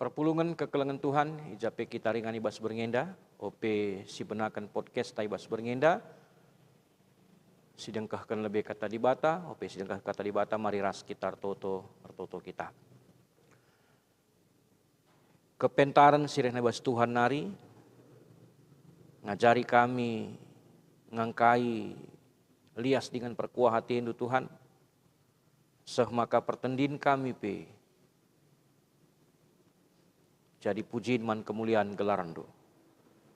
Perpulungan kekelengan Tuhan, ijape kita ringani bas berngenda, ope si benakan podcast tai bas berngenda, sidengkahkan lebih kata di bata, ope sidengkah kata di bata, mari ras kita artoto kita. Kepentaran sirena bas Tuhan nari, ngajari kami ngangkai lias dengan perkuah hati indu Tuhan, seh maka pertendin kami pe, jadi pujiin man kemuliaan gelaran do.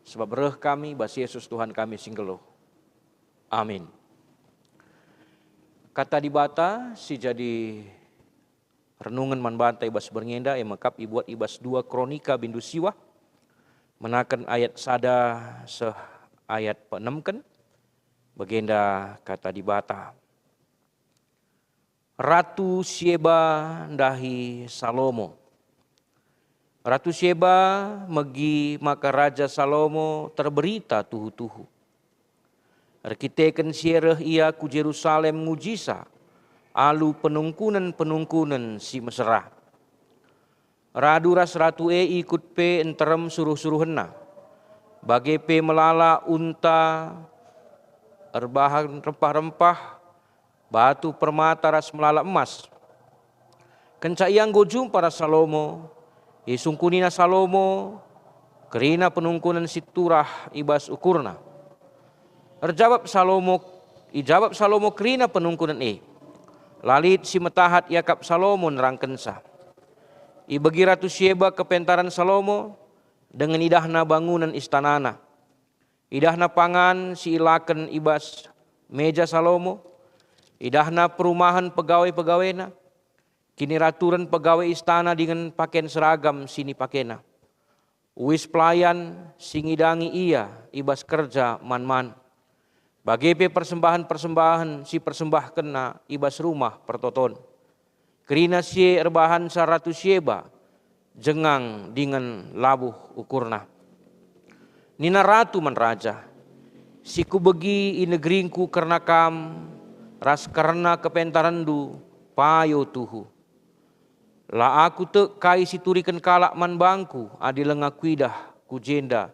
Sebab reh kami bas Yesus Tuhan kami singgelo. Amin. Kata di bata si jadi renungan man bantai bas berngenda emakap ibuat ibas 2 Kronika bindu siwa. Menakan ayat sada seh ayat pe-6 bagenda kata di bata. Ratu Syeba ndahi Salomo. Ratu Syeba megi maka Raja Salomo terberita tuhu-tuhu. Rekiteken siereh ia ku Jerusalem mujisa, alu penungkunan si mesra. Raduras ratu ikut pe enterem suruh-suruhena. Bage pe melala unta, erbahan rempah-rempah, batu permata ras melala emas. Kenca yang gojum para Salomo, isungkunina Salomo, kerina penungkunan siturah ibas ukurna. Ijabab Salomo kerina penungkunan lalit si metahat yakap Salomo nerangkensa. Ibagi Ratu Syeba kepentaran Salomo dengan idahna bangunan istanana. Idahna pangan si ilaken ibas meja Salomo. Idahna perumahan pegawai-pegawainya. Kini raturan pegawai istana dengan pakaian seragam sini pakena. Uwis pelayan singidangi ia ibas kerja man-man. Bagepe persembahan-persembahan si persembah kena ibas rumah pertoton. Kerina si erbahan sa Ratu Syeba jengang dengan labuh ukurna. Nina ratu man raja. Siku begi i negringku karena kam ras karena kepentarandu payo tuhu. La aku te kai siturikan kalak man bangku adilenga kuidah kujenda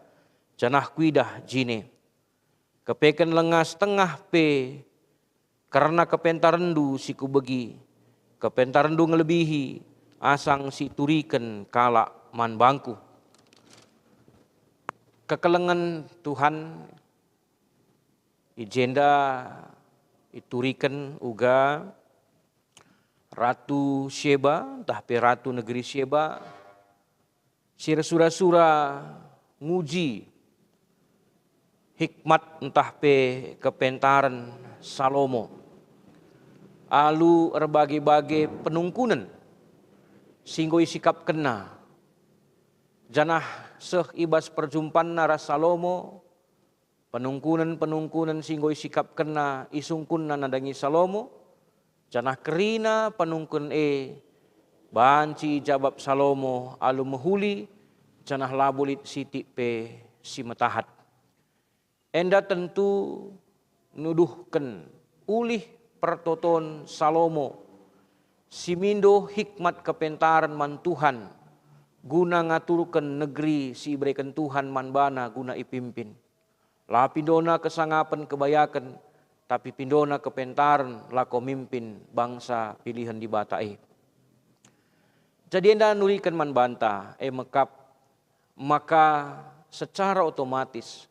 janah kuidah jine. Kepeken lengas tengah pe karena kepentarandu siku begi. Kepentarandu ngelebihi asang siturikan kalak man bangku. Kekelengan Tuhan ijenda iturikan uga Ratu Syeba, entah pe Ratu negeri Syeba, sira sura-sura nguji hikmat entah pe kepentaran Salomo. Alu erbage-bage penungkunan, singgoi sikap kena. Janah seh ibas perjumpaan nara Salomo, penungkunan singgoi sikap kena isungkun nadangi Salomo. Janah kerina penungkun banci jawab Salomo alu mehuli janah labulit siti pe si metahat. Enda tentu nuduhkan ulih pertoton Salomo simindo hikmat kepentaran man Tuhan guna ngaturkan negeri si berikan Tuhan man bana guna ipimpin. La pindona kesangapan kebayakan tapi pindona kepentaran lako mimpin bangsa pilihan di batai. Jadi enda nurikan man banta mekap maka secara otomatis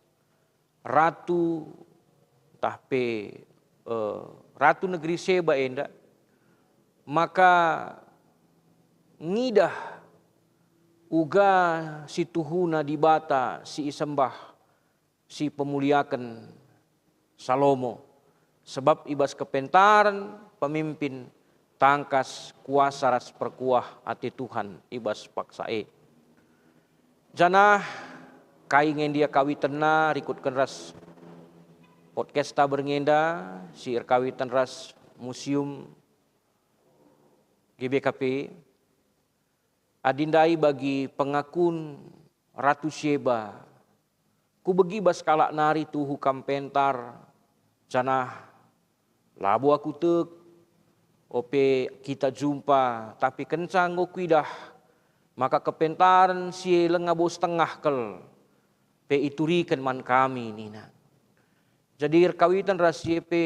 ratu ratu negeri Syeba enda maka ngidah uga si tuhuna di bata si isembah si pemuliakan Salomo. Sebab ibas kepentaran pemimpin tangkas kuasa ras perkuah hati Tuhan ibas paksae. Janah kaingen dia kawitanna rikutkan ras podcast ta berngenda si kawitan ras museum GBKP adindai bagi pengakun Ratu Syeba. Ku begi bas kalak nari tuhu kampentar janah labu aku tek ope kita jumpa tapi kencang go kuidah Maka kepentaran si lengabo setengah kel pe iturikan man kami nina. Jadi kawitan rahasia pe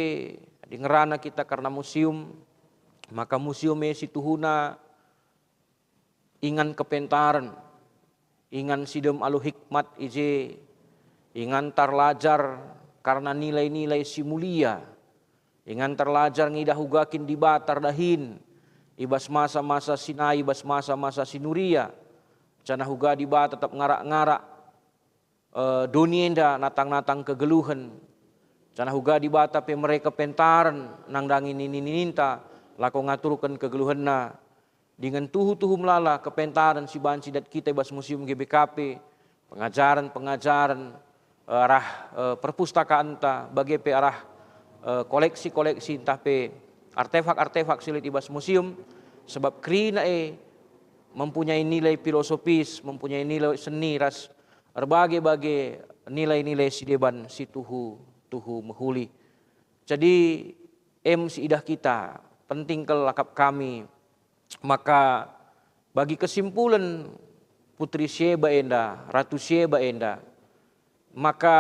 di ngerana kita karena museum, maka museum si tuhuna ingan kepentaran, ingan sidem alu hikmat ije, ingan tarlajar karena nilai-nilai si mulia, ingan terlajar ngidah hugakin di batar dahin, ibas masa-masa Sinai, ibas masa-masa Sinuria, cana huga di bata tetap ngarak-ngarak, donienda natang-natang kegeluhan, cana huga di bata pe mereka pentaran, nang dangin ini ninta, lako ngaturkan kegeluhanna, dengan tuhu-tuhu melala kepentaran si banci dat kita ibas museum GBKP, pengajaran-pengajaran, arah perpustakaan ta, bagi pe arah koleksi-koleksi entah pe artefak-artefak silit ibas museum, sebab krina mempunyai nilai filosofis, mempunyai nilai seni ras berbagai-bagai nilai-nilai si deban si tuhu mehuli. Jadi si idah kita penting kelakap kami, maka bagi kesimpulan Putri Sheba enda, Ratu Sheba enda, maka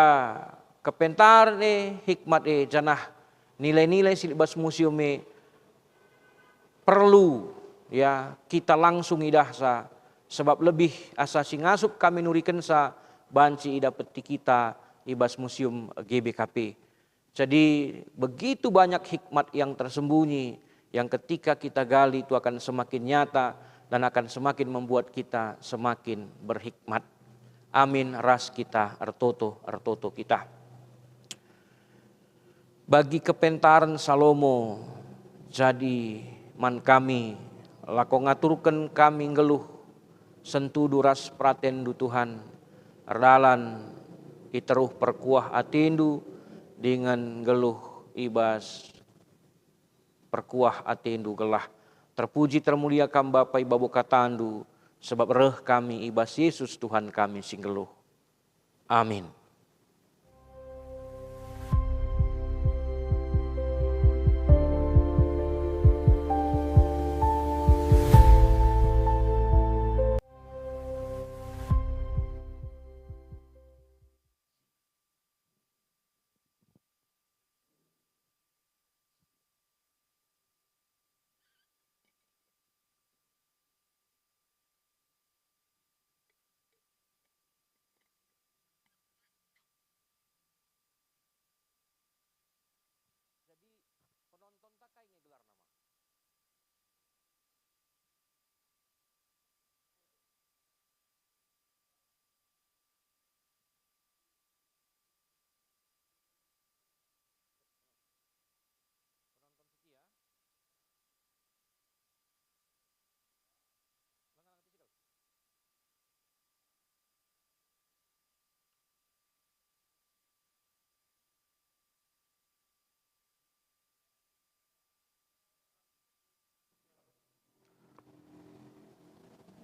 kepentaran hikmat janah nilai-nilai silibas museum perlu ya kita langsung idahsa, sebab lebih asa singasup kami nurikan sa banci ida peti kita ibas museum GBKP. Jadi begitu banyak hikmat yang tersembunyi yang ketika kita gali itu akan semakin nyata dan akan semakin membuat kita semakin berhikmat. Amin ras kita artoto kita. Bagi kepentaran Salomo jadi man kami lako ngaturkan kami ngeluh sentu duras pratendu Tuhan ardalan iteruh perkuah atendu dengan geluh ibas perkuah atendu gelah terpuji termuliakan Bapa Ibu katandu sebab reh kami ibas Yesus Tuhan kami singgeluh. Amin.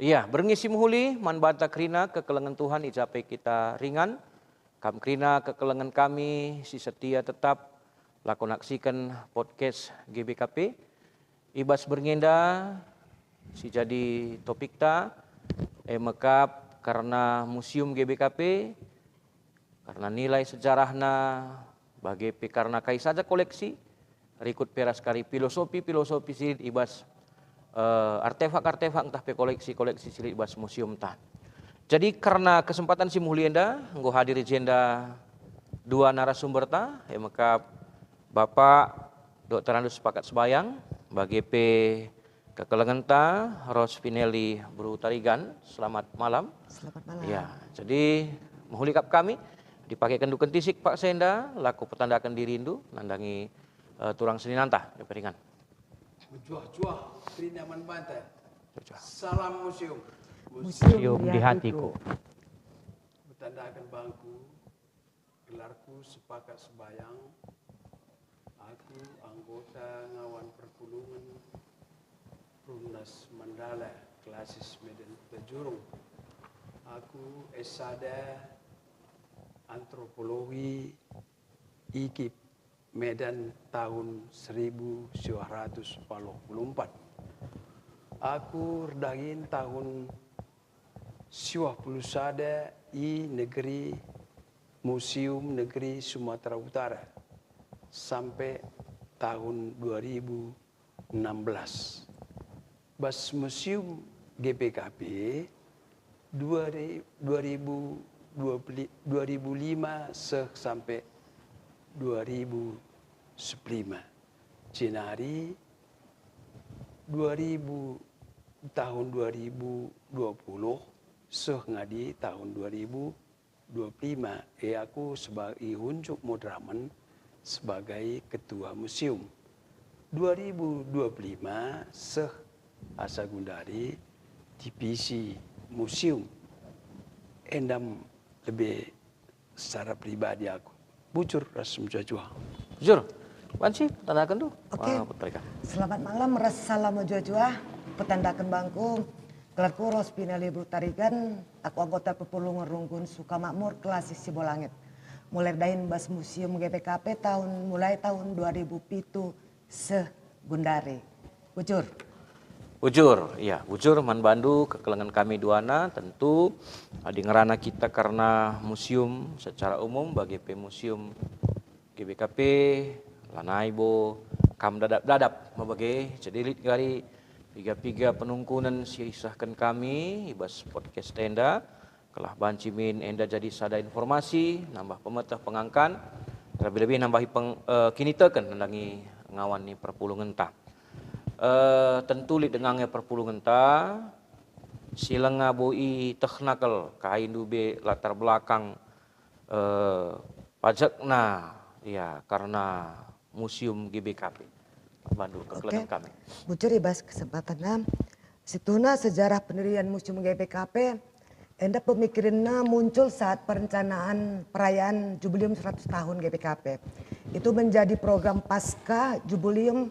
Iya, berngisi muhuli man bata krina kekelengan Tuhan ijapai kita ringan. Kam krina kekelengan kami si setia tetap lakonaksikan podcast GBKP. Ibas berngenda si jadi topik ta mekap karena museum GBKP, karena nilai sejarahna bagi karena kai saja koleksi rikut peraskari filosofi silit ibas artefak-artefak entah pe koleksi silit ibas museum ta. Jadi karena kesempatan si mulienda nggo hadir jenda dua narasumber ta maka Bapak Dr. Andus sepakat sebayang bagi pe kekelengan ta Ros Finelli Brutarigan. Selamat malam. Selamat malam. Ya, jadi muhulikap kami dipakai kendukan tisik Pak Senda laku petandakan dirindu nandangi turang seninanta ya peringan. Berjuah-juah Trinyaman Bantai. Salam museum. Museum di hatiku. Bertandakan bangku, gelarku sepakat sebayang. Aku anggota ngawan perpulungan Rumnas Mandala Klasis Medan Tajurung. Aku S.Sada Antropologi IKIP Medan tahun 1944. Aku redangin tahun siwah puluh sada i negeri Museum Negeri Sumatera Utara sampai tahun 2016. Bas Museum GPKP 2005 sampai 2015. Jenari tahun 2020 ngadi tahun 2025 aku sebagai Hunjuk Modraman sebagai ketua museum. 2025 asa gundari divisi museum endam lebih secara pribadi aku. Bujur rasum jajua. Jujur, Banci, tandakan tuh. Oke. Selamat malam, Rassalamu jua petandakan bangku. Kelarku Rospinali Brutarigan, aku anggota Pepulungan Runggun Sukamakmur kelas Sibolangit. Mulai dain bas museum GPKP mulai tahun 2007 Gundari. Bujur. Bujur, iya, bujur man bandu kekelengan kami duana tentu di ngerana kita karena museum secara umum bagi museum GBKP, Lanaibo, kam dadap mabage, jadi gari piga penungkunan siisahkan kami ibas podcast tenda kelah bancimin enda jadi sada informasi nambah pemetah pengangkan lebih-lebih nambahi kinitakan nandangi ngawan ni perpulungan ta. Tentu li dengangnya perpulungan ta silenga boi teknakal kain dube latar belakang pajakna ya karena museum GBKP Bandung kekelengan kami. Bujur ibas kesempatan situna sejarah pendirian museum GBKP enda pemikirannya muncul saat perencanaan perayaan jubileum 100 tahun GBKP. Itu menjadi program pasca jubileum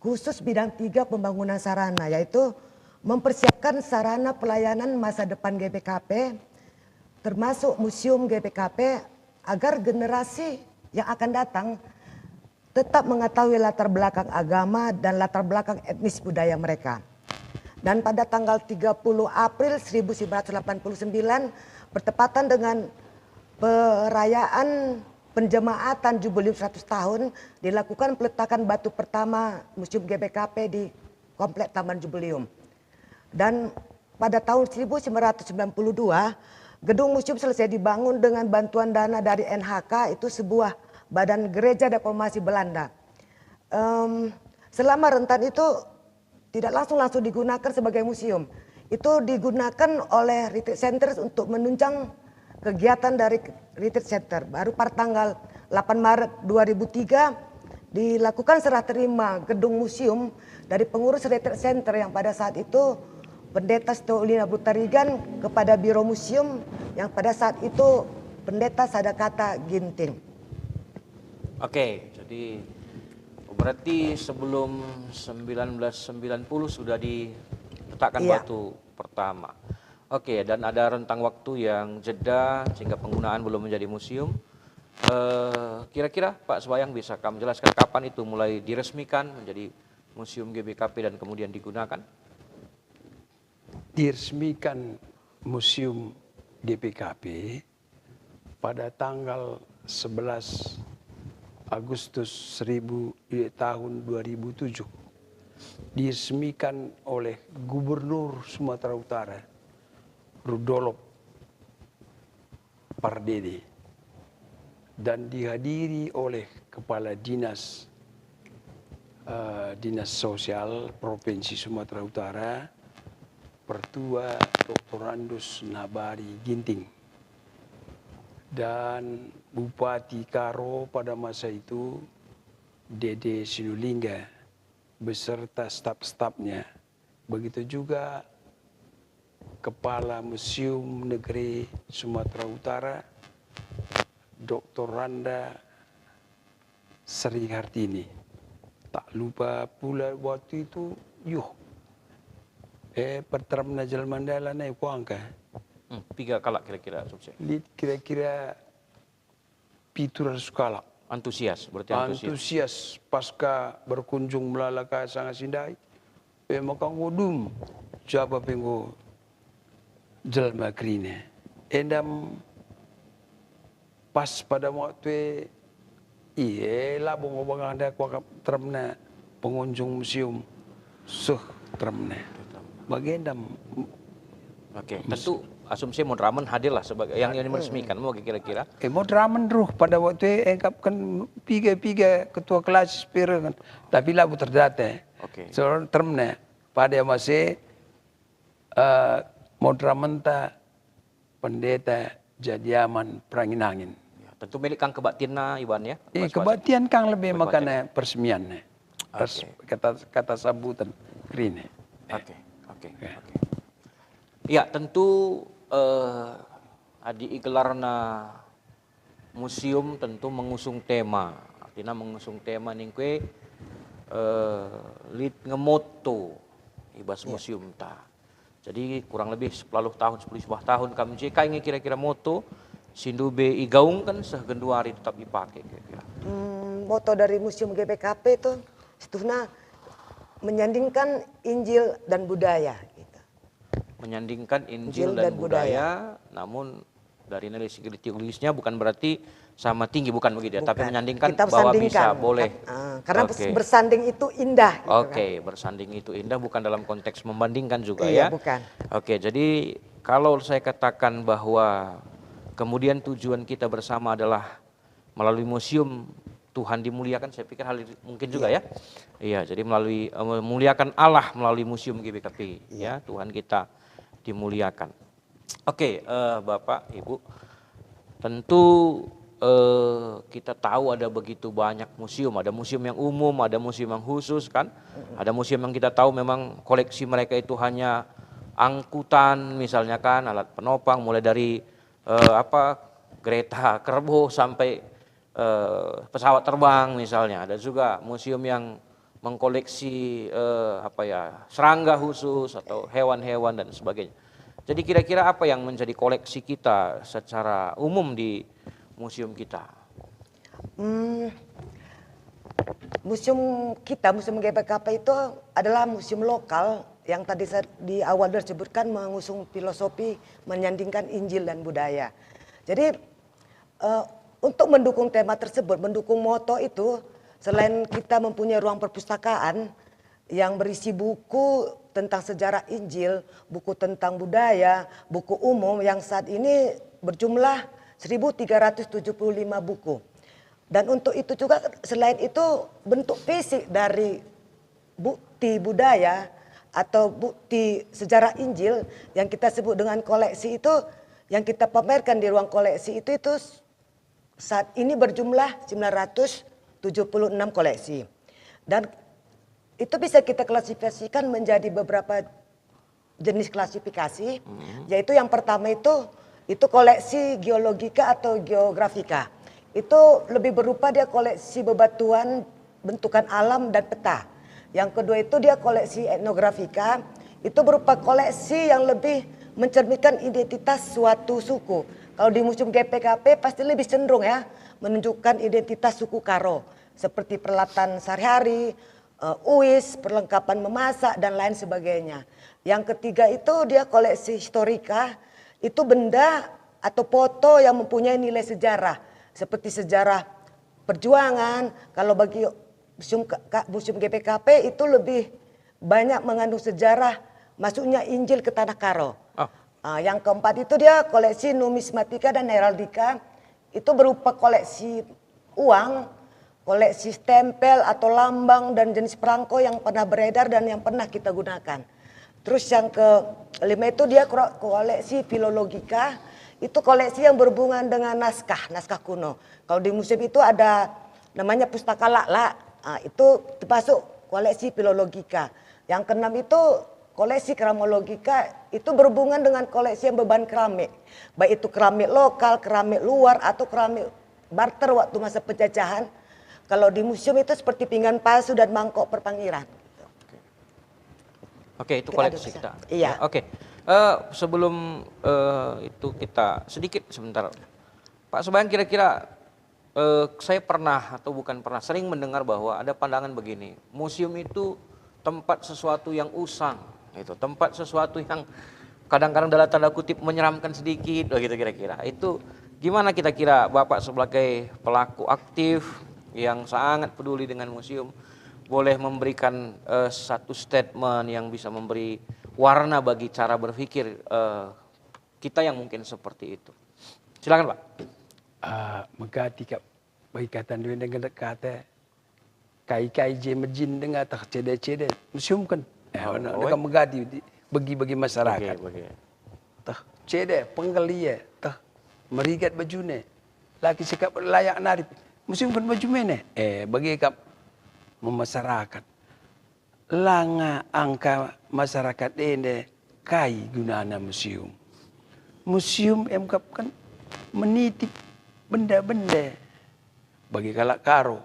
khusus bidang 3 pembangunan sarana, yaitu mempersiapkan sarana pelayanan masa depan GBKP termasuk museum GBKP agar generasi yang akan datang tetap mengetahui latar belakang agama dan latar belakang etnis budaya mereka. Dan pada tanggal 30 April 1989 bertepatan dengan perayaan penjemaatan jubileum 100 tahun dilakukan peletakan batu pertama Museum GBKP di Komplek Taman Jubileum. Dan pada tahun 1992 gedung museum selesai dibangun dengan bantuan dana dari NHK, itu sebuah badan gereja reformasi Belanda. Selama rentan itu tidak langsung digunakan sebagai museum. Itu digunakan oleh retreat center untuk menunjang kegiatan dari retreat center. Baru pada tanggal 8 Maret 2003 dilakukan serah terima gedung museum dari pengurus retreat center yang pada saat itu Pendeta Stoulina Brutarigan kepada Biro Museum yang pada saat itu Pendeta Sadakata Ginting. Oke, jadi berarti sebelum 1990 sudah diletakkan batu pertama. Oke, dan ada rentang waktu yang jeda sehingga penggunaan belum menjadi museum. Kira-kira Pak Sebayang bisa kami jelaskan kapan itu mulai diresmikan menjadi museum GBKP dan kemudian digunakan? Diresmikan museum GBKP pada tanggal 11 Agustus tahun 2007 diresmikan oleh Gubernur Sumatera Utara Rudolf Pardede dan dihadiri oleh Kepala Dinas Sosial Provinsi Sumatera Utara Pertua Dr. Andus Nabari Ginting dan Bupati Karo pada masa itu Dede Sinulinga beserta staf-stafnya. Begitu juga Kepala Museum Negeri Sumatera Utara Dr. Randa Sri Hartini. Tak lupa pula waktu itu perteram Najal Mandala naik kuangka. 3 kalak kira-kira sukses. Kira-kira 700 kalak. Antusias, berarti antusias pasca berkunjung melalaka sangat sindai. Makang godum, siapa penggo jelma krine. Endam pas pada waktu lah bong ada kuakap termna pengunjung museum termna. Bagendam. Oke, tentu asumsi Modraman hadirlah sebagai yang meresmikan mau kira-kira. Modraman ruh pada waktu engkap kan piga ketua kelas spira kan. Tapi labu terdata. Oke. So termna pada masih Modraman ta pendeta Jadiaman Pranginangin. Ya, tentu milik Kang Kebatina Iwan ya. Kebatian Kang lebih makanya persemiannya. Oke. Kata sambutan krine. Oke. Ya, tentu adi gelarna museum tentu mengusung tema. Artinya mengusung tema ningkwe lead ngemoto ibas museum ta. Jadi kurang lebih 10 tahun, 10 tahun kami JK ini kira-kira moto Sindube Igaung kan segenduari tetap dipakai kira-kira. Moto dari Museum GPKP itu setuna menyandingkan Injil dan budaya. Gitu. Menyandingkan Injil dan budaya, namun dari nilai segi teologisnya bukan berarti sama tinggi, bukan begitu ya, tapi menyandingkan kita bahwa sandingkan. bisa, boleh. Karena bersanding itu indah. Gitu Oke, bersanding itu indah, bukan dalam konteks membandingkan juga iya, ya. bukan. Oke, jadi kalau saya katakan bahwa kemudian tujuan kita bersama adalah melalui museum Tuhan dimuliakan, saya pikir hal itu mungkin juga ya. Iya, jadi melalui memuliakan Allah melalui museum GBKP ya, Tuhan kita dimuliakan. Oke, Bapak, Ibu, tentu kita tahu ada begitu banyak museum, ada museum yang umum, ada museum yang khusus kan, ada museum yang kita tahu memang koleksi mereka itu hanya angkutan misalnya kan, alat penopang mulai dari kereta kerbau sampai pesawat terbang misalnya. Ada juga museum yang mengkoleksi serangga khusus atau hewan-hewan dan sebagainya. Jadi kira-kira apa yang menjadi koleksi kita secara umum di museum kita? Museum kita, Museum GPKP itu adalah museum lokal yang tadi di awal disebutkan mengusung filosofi menyandingkan Injil dan budaya. Jadi untuk mendukung tema tersebut, mendukung moto itu, selain kita mempunyai ruang perpustakaan yang berisi buku tentang sejarah Injil, buku tentang budaya, buku umum yang saat ini berjumlah 1.375 buku. Dan untuk itu juga selain itu bentuk fisik dari bukti budaya atau bukti sejarah Injil yang kita sebut dengan koleksi itu, yang kita pamerkan di ruang koleksi itu saat ini berjumlah 976 koleksi. Dan itu bisa kita klasifikasikan menjadi beberapa jenis klasifikasi, yaitu yang pertama itu koleksi geologika atau geografika. Itu lebih berupa dia koleksi bebatuan, bentukan alam dan peta. Yang kedua itu dia koleksi etnografika, itu berupa koleksi yang lebih mencerminkan identitas suatu suku. Kalau di Museum GPKP pasti lebih cenderung ya menunjukkan identitas suku Karo, seperti peralatan sehari-hari, uis, perlengkapan memasak dan lain sebagainya. Yang ketiga itu dia koleksi historika, itu benda atau foto yang mempunyai nilai sejarah seperti sejarah perjuangan. Kalau bagi Museum GPKP itu lebih banyak mengandung sejarah masuknya Injil ke tanah Karo. Yang keempat itu dia koleksi numismatika dan heraldika, itu berupa koleksi uang, koleksi stempel atau lambang dan jenis perangko yang pernah beredar dan yang pernah kita gunakan. Terus yang kelima itu dia koleksi filologika, itu koleksi yang berhubungan dengan naskah kuno. Kalau di museum itu ada namanya Pustaka Lak-Lak, itu termasuk koleksi filologika. Yang keenam itu koleksi keramologika, itu berhubungan dengan koleksi yang beban keramik. Baik itu keramik lokal, keramik luar, atau keramik barter waktu masa penjajahan. Kalau di museum itu seperti pinggan palsu dan mangkok perpangiran. Oke, itu koleksi kita. Iya. Oke, sebelum itu kita sedikit sebentar, Pak Subayang, kira-kira saya pernah atau bukan pernah sering mendengar bahwa ada pandangan begini, museum itu tempat sesuatu yang usang, itu tempat sesuatu yang kadang-kadang dalam tanda kutip menyeramkan sedikit, begitu kira-kira. Itu gimana kita kira Bapak sebagai pelaku aktif yang sangat peduli dengan museum boleh memberikan satu statement yang bisa memberi warna bagi cara berpikir kita yang mungkin seperti itu. Silakan Pak. Magati ka baikatan duwe dengan kata kai-kai je majin dengan tak cede-cede museum kan. Nak magati bagi-bagi masyarakat. Tah cede penggalia tah merigat bajune. Laki sikap layak narip. Museum kan baju mene. Bagi kap masyarakat. Langa angka masyarakat ende kai gunana museum. Museum emkap kan menitip benda-benda bagi kalak karo.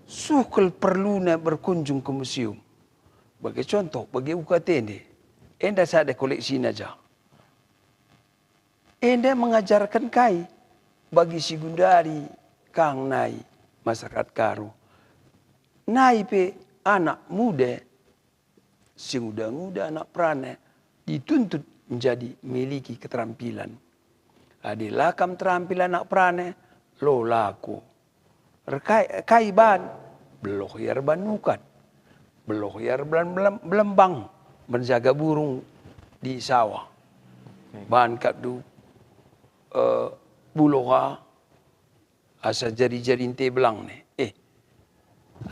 Sukul perlunya berkunjung ke museum. Bagi contoh, bagi UKT ini, enda ada koleksi naja. Enda mengajarkan kai bagi si gundari kang nai masyarakat karo. Nai pe anak muda, si muda-muda anak prana dituntut menjadi miliki keterampilan. Adilah kam terampilan anak prana lo laku. Kai ban beloh yar ban nukat. Beloh yar belembang menjaga burung di sawah. Ban kaddu buloha asa jari-jari inte belang ne.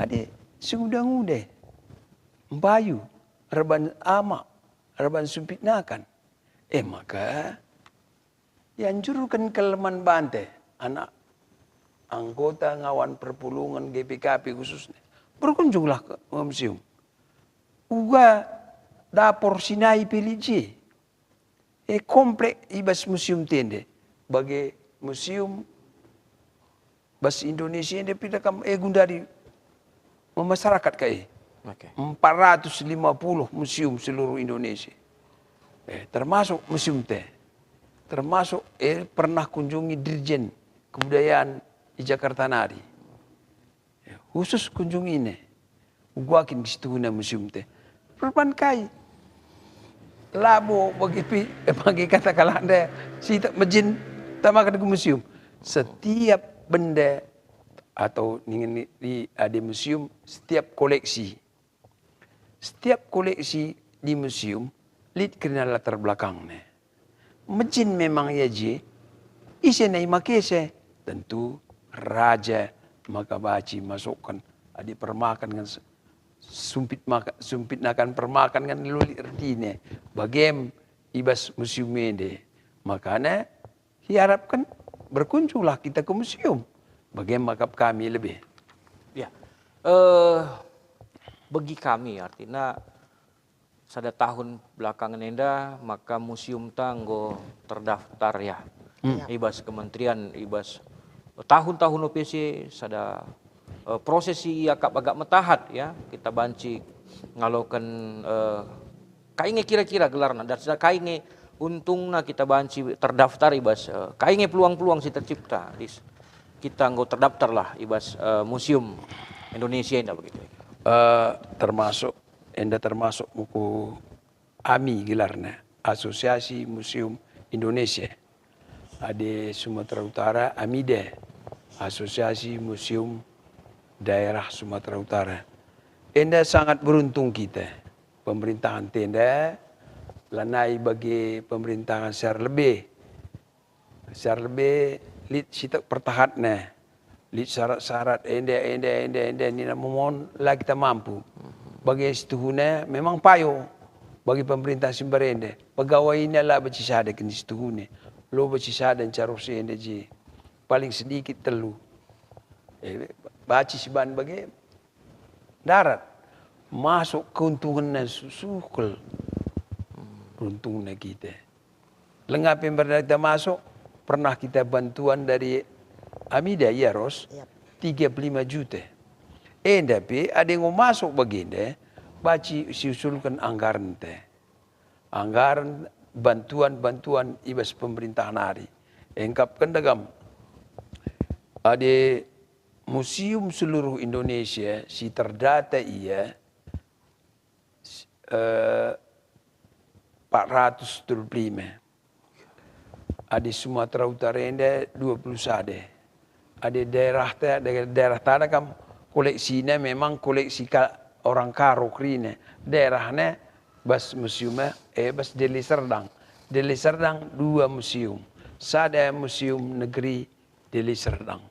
Ade seudah-udah bayu reban ama reban sumpitnakan. Maka dianjurkan kelemahan bante anak anggota ngawan perpulungan GPKP khususnya berkunjunglah ke museum. Uga dapur Sinai Peliji. Komplek ibas museum tende bagi museum bas Indonesia ini pidakam gundari masyarakat kai. 450 museum seluruh Indonesia. Termasuk museum teh. Termasuk pernah kunjungi Dirjen Kebudayaan di Jakarta Nari. Khusus kunjungi ini. Guakin di situ museum teh. Perpan kai. Labo bagi kata kalanda si majin tamakan ke museum. Setiap benda atau di museum setiap koleksi di museum lihat kena latar belakangnya. Majin memang ya je isi nai makese tentu raja maka baci masukkan adi permakan dengan sumpit nakan permakan kan luli ertine bagem ibas museum ende makanya diharapkan berkunjunglah kita ke museum bagaimana makap kami lebih ya bagi kami artinya sada tahun belakangan enda maka museum tanggo terdaftar ya ibas kementerian ibas tahun-tahun OPC sada prosesi agak metahat ya kita banci ngalokan kainge kira-kira gelarna dan sudah kainge untungna kita banci terdaftar ibas kainge peluang-peluang si tercipta kita nggo terdaftar lah ibas museum Indonesia indah begitu termasuk buku AMI gelarna Asosiasi Museum Indonesia ada Sumatera Utara AMIDE Asosiasi Museum Daerah Sumatera Utara. Enda sangat beruntung kita. Pemerintahan tenda lanai bagi pemerintahan secara lebih. Secara lebih lit sitak pertahatna. Lit syarat-syarat enda ni memohon lah kita mampu. Bagi situhuna memang payo bagi pemerintah Simbarende. Pegawai ini lah bercisada ke situhuna. Lo bercisada carose enda je. Paling sedikit telu. Baci siban bagi darat masuk keuntungan sukul beruntungnya kita lengkap yang kita masuk pernah kita bantuan dari Amida ya Ros 35 juta tapi ada yang mau masuk baginda baci siusulkan anggaran teh anggaran bantuan ibas pemerintahan hari engkapkan dagam ada museum seluruh Indonesia si terdata ia 425. Ada Sumatera Utara ini 20 sade. Ada daerah tanah kam koleksinya memang koleksi orang karo krine. Daerahnya bas museumnya bas Deli Serdang. Deli Serdang 2 museum. Sada museum negeri Deli Serdang.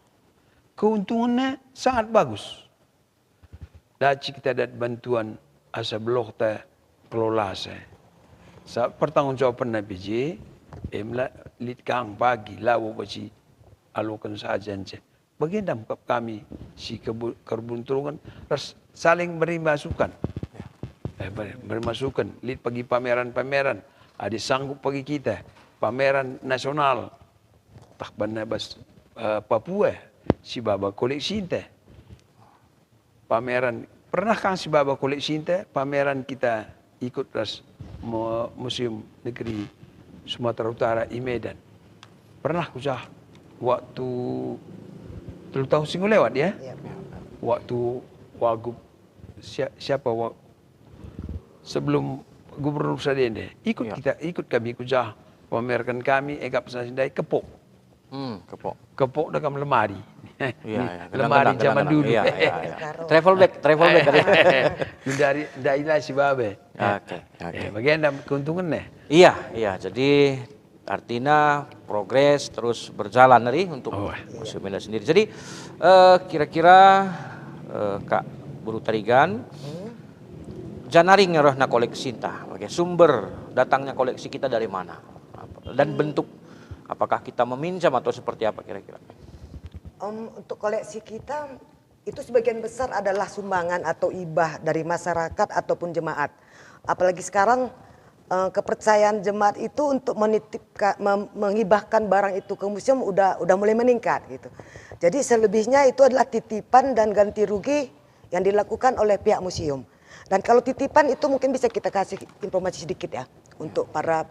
Keuntungannya sangat bagus. Daci kita dapat bantuan asa blok ta kelola saya. Pertanggung jawaban na biji, lit kang pagi lawo baci alukan saja nce. Bagian kami si kerbunturungan saling beri masukan. Beri masukan, lit pagi pameran-pameran, ada sanggup pagi kita, pameran nasional, tak benar bas Papua, si baba koleksi teh. Pameran, pernah kan si baba koleksi teh, pameran kita ikut ras Museum Negeri Sumatera Utara di Medan. Pernah kusah waktu 3 tahun singgu lewat ya. Waktu Wagub siapa sebelum Gubernur Sadende ikut kami kusah pamerkan kami pesan sindai kepok. Kepok dalam lemari. Lemari zaman dulu. Travel bag dari si babe. Oke. Bagian keuntungannya. Iya. Jadi artinya progres terus berjalan dari untuk museum ini sendiri. Jadi kira-kira Kak Buru Tarigan, janaring ngerohna koleksi tah. Sumber datangnya koleksi kita dari mana? Dan bentuk apakah kita meminjam atau seperti apa kira-kira? Untuk koleksi kita itu sebagian besar adalah sumbangan atau hibah dari masyarakat ataupun jemaat. Apalagi sekarang kepercayaan jemaat itu untuk menghibahkan barang itu ke museum udah mulai meningkat gitu. Jadi selebihnya itu adalah titipan dan ganti rugi yang dilakukan oleh pihak museum. Dan kalau titipan itu mungkin bisa kita kasih informasi sedikit ya untuk para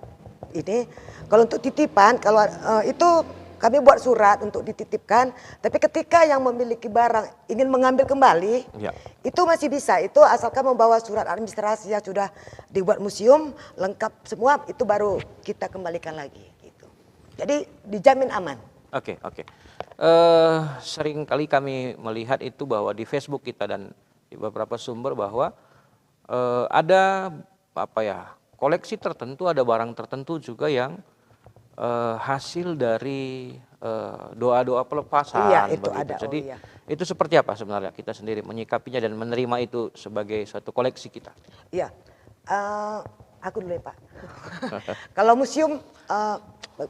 ini. Kalau untuk titipan, kalau itu kami buat surat untuk dititipkan, tapi ketika yang memiliki barang ingin mengambil kembali, itu masih bisa. Itu asalkan membawa surat administrasi yang sudah dibuat museum, lengkap semua, itu baru kita kembalikan lagi. Gitu. Jadi dijamin aman. Oke. Sering kali kami melihat itu bahwa di Facebook kita dan di beberapa sumber bahwa ada koleksi tertentu, ada barang tertentu juga yang hasil dari doa-doa pelepasan. Iya, itu begitu. ada. Jadi itu seperti apa sebenarnya kita sendiri menyikapinya dan menerima itu sebagai suatu koleksi kita? Iya, aku dulu ya Pak. Kalau museum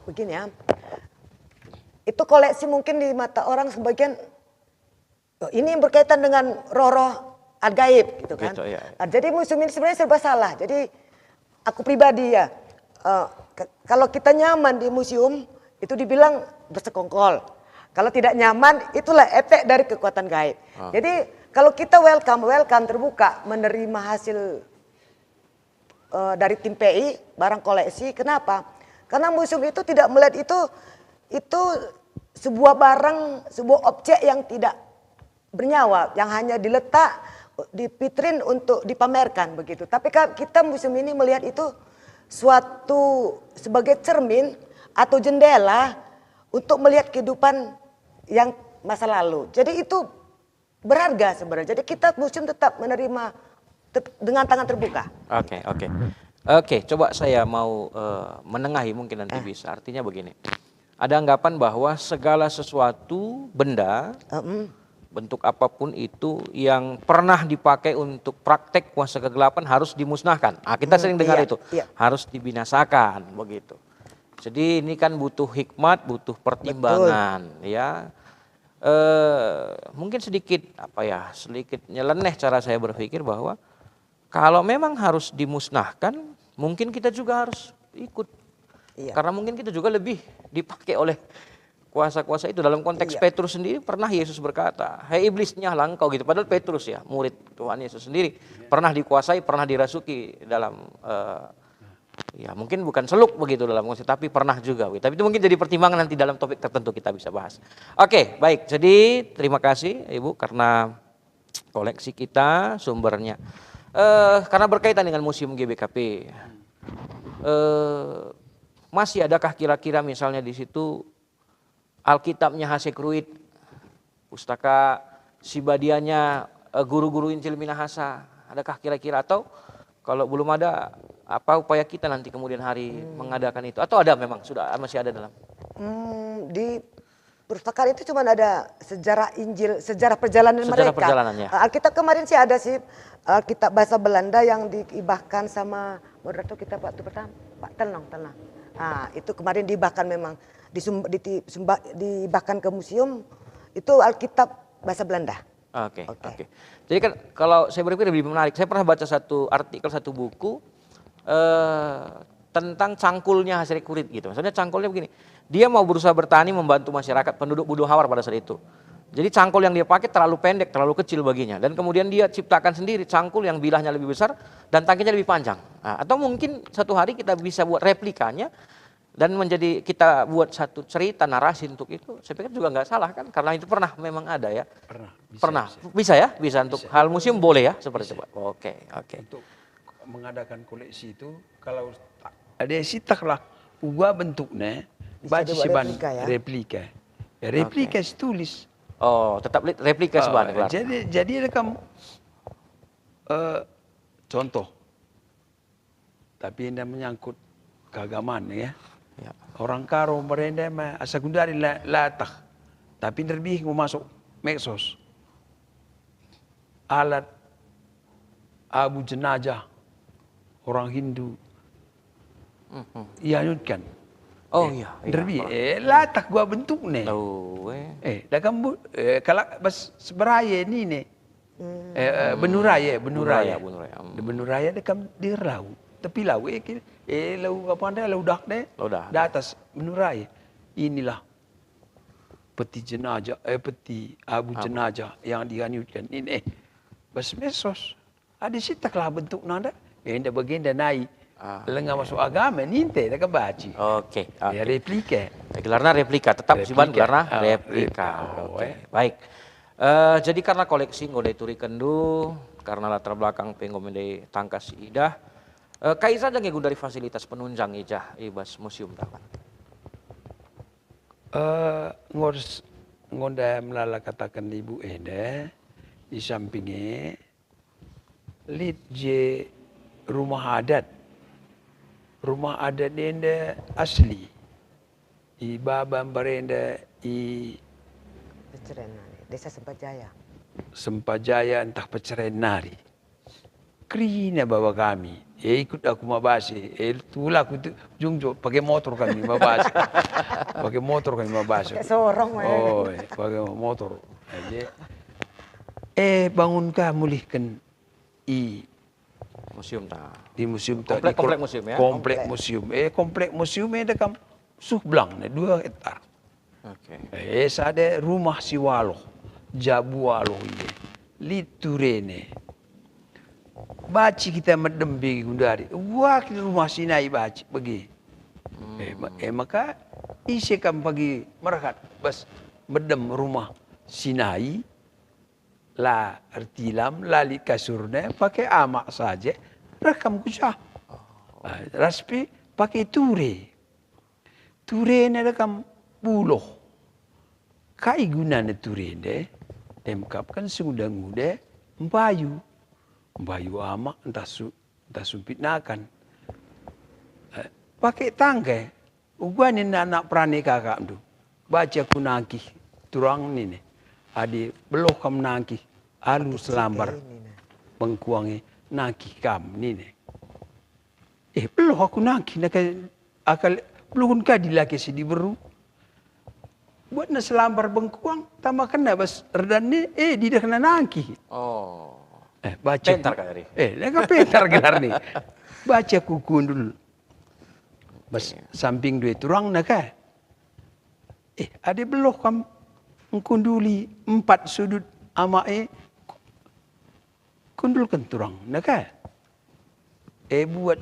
begini ya, itu koleksi mungkin di mata orang sebagian ini berkaitan dengan roh-roh gaib gitu kan. Gitu, ya. Jadi museum ini sebenarnya serba salah. Jadi aku pribadi ya. Kalau kita nyaman di museum itu dibilang bersekongkol. Kalau tidak nyaman itulah efek dari kekuatan gaib. Jadi kalau kita welcome terbuka menerima hasil dari tim PI barang koleksi. Kenapa? Karena museum itu tidak melihat itu sebuah barang, sebuah objek yang tidak bernyawa, yang hanya diletak di vitrin untuk dipamerkan begitu. Tapi kita museum ini melihat itu suatu sebagai cermin atau jendela untuk melihat kehidupan yang masa lalu. Jadi itu berharga sebenarnya. Jadi kita museum tetap menerima dengan tangan terbuka. Oke, coba saya mau menengahi mungkin nanti bisa. Artinya begini, ada anggapan bahwa segala sesuatu benda bentuk apapun itu yang pernah dipakai untuk praktek kuasa kegelapan harus dimusnahkan. Kita sering dengar itu, harus dibinasakan begitu. Jadi ini kan butuh hikmat, butuh pertimbangan. Ya. Mungkin sedikit nyeleneh cara saya berpikir bahwa kalau memang harus dimusnahkan, mungkin kita juga harus ikut. Karena mungkin kita juga lebih dipakai oleh kuasa-kuasa itu. Dalam konteks Petrus sendiri pernah Yesus berkata, "Hai iblis, nyahlah engkau," gitu. Padahal Petrus ya, murid Tuhan Yesus sendiri, pernah dikuasai, pernah dirasuki dalam mungkin bukan seluk begitu dalam konsep, tapi pernah juga. Tapi itu mungkin jadi pertimbangan nanti dalam topik tertentu kita bisa bahas. Oke, baik. Jadi terima kasih Ibu karena koleksi kita sumbernya. Karena berkaitan dengan Museum GBKP. masih adakah kira-kira misalnya di situ Alkitabnya Hasekruit, pustaka Sibadianya guru-guru Injil Minahasa, adakah kira-kira, atau kalau belum ada, apa upaya kita nanti kemudian hari mengadakan itu, atau ada memang sudah masih ada dalam? Di perpustakaan itu cuma ada sejarah Injil, sejarah perjalanan Sejarah mereka. perjalanannya. Alkitab kemarin sih ada sih, Alkitab bahasa Belanda yang diibahkan sama moderator kita waktu pertama, Pak Tenang. Itu kemarin diibahkan memang, diibahkan ke museum, itu Alkitab bahasa Belanda. Oke. Jadi kan kalau saya berpikir lebih menarik, saya pernah baca satu artikel, satu buku tentang cangkulnya Hasekruit gitu. Maksudnya cangkulnya begini, dia mau berusaha bertani membantu masyarakat penduduk Budo Hawar pada saat itu. Jadi cangkul yang dia pakai terlalu pendek, terlalu kecil baginya. Dan kemudian dia ciptakan sendiri cangkul yang bilahnya lebih besar dan tangkinya lebih panjang. Nah, atau mungkin satu hari kita bisa buat replikanya dan menjadi kita buat satu cerita narasi untuk itu. Saya pikir juga nggak salah kan, karena itu pernah memang ada ya. Bisa untuk hal museum boleh ya seperti itu Pak. Oke. Untuk mengadakan koleksi itu kalau ada sitaklah ubah bentuknya baca seban replika. Replika tulis. Oh, tetap replika seban. Jadi ada kamu contoh. Tapi ini menyangkut keagamaan ya. Orang karo merenda mah asagundari latah. Tapi lebih mau masuk medsos. Alat abu jenazah orang Hindu. Ianyutkan. Oh iya. Lebih latah gua bentuknya. Dah kamu kalau bas seberaya ni ne. Benuraya. Benuraya dah kamu dirau. Tapi lau lau apa anda lau dak deh. Di atas benuraya. Inilah peti jenazah, peti abu jenazah yang dianyutkan ini. Bas mesos. Ada sitaklah bentuk nanda. Enda bagian dah naik. Lengah masuk agama ninte dah kebaci. Oke. Ya replika. Gelarnya replika, tetap siban gelarnya replika. Oke. Baik. Jadi karena koleksi ngodai turi kendu, karena latar belakang penggomendai tangkas idah, kaisa aja ngegu dari fasilitas penunjang ijah ibas museum dapat. Ngonda melala katakan ibu Eda di sampingnya lid je rumah adat enda asli i babam barenda i Desa Sempajaya entah Pecerenari krina bawa kami ikut aku mabasi itulah aku jungjo pakai motor kami mabasi pakai sorong pakai motor aja bangunkah mulihkan Museum di museum komplek museum ya. Komplek museum ada kam sublang 2 hektar. Sada rumah siwalo jabualo ini liturene baci kita medembe gundari wah kita rumah sinai baci bagi maka isi kam pagi merekat bas medem rumah sinai la artilam lali kasurnya pakai amak saja rekam kusah raspi pakai ture ini rekam buloh kai gunanya ture deh emkap kan sudang muda mbayu amak entah sumpit nakan pakai tangga uguanin anak prane kakak tu baca kunangki turang ni adi beloh kam nangki alu selambar bengkuangi nangki kam ni beloh aku nangki akal belum ka dilaki si diberu buat na selambar bengkuang tama kena bas redan ni di dah kena nangki baca pentar kali lega pentar gelar ni baca kuku dulu bas samping duit turang nak ada beloh kam kunduli 4 sudut ama kundulkan turang nak buat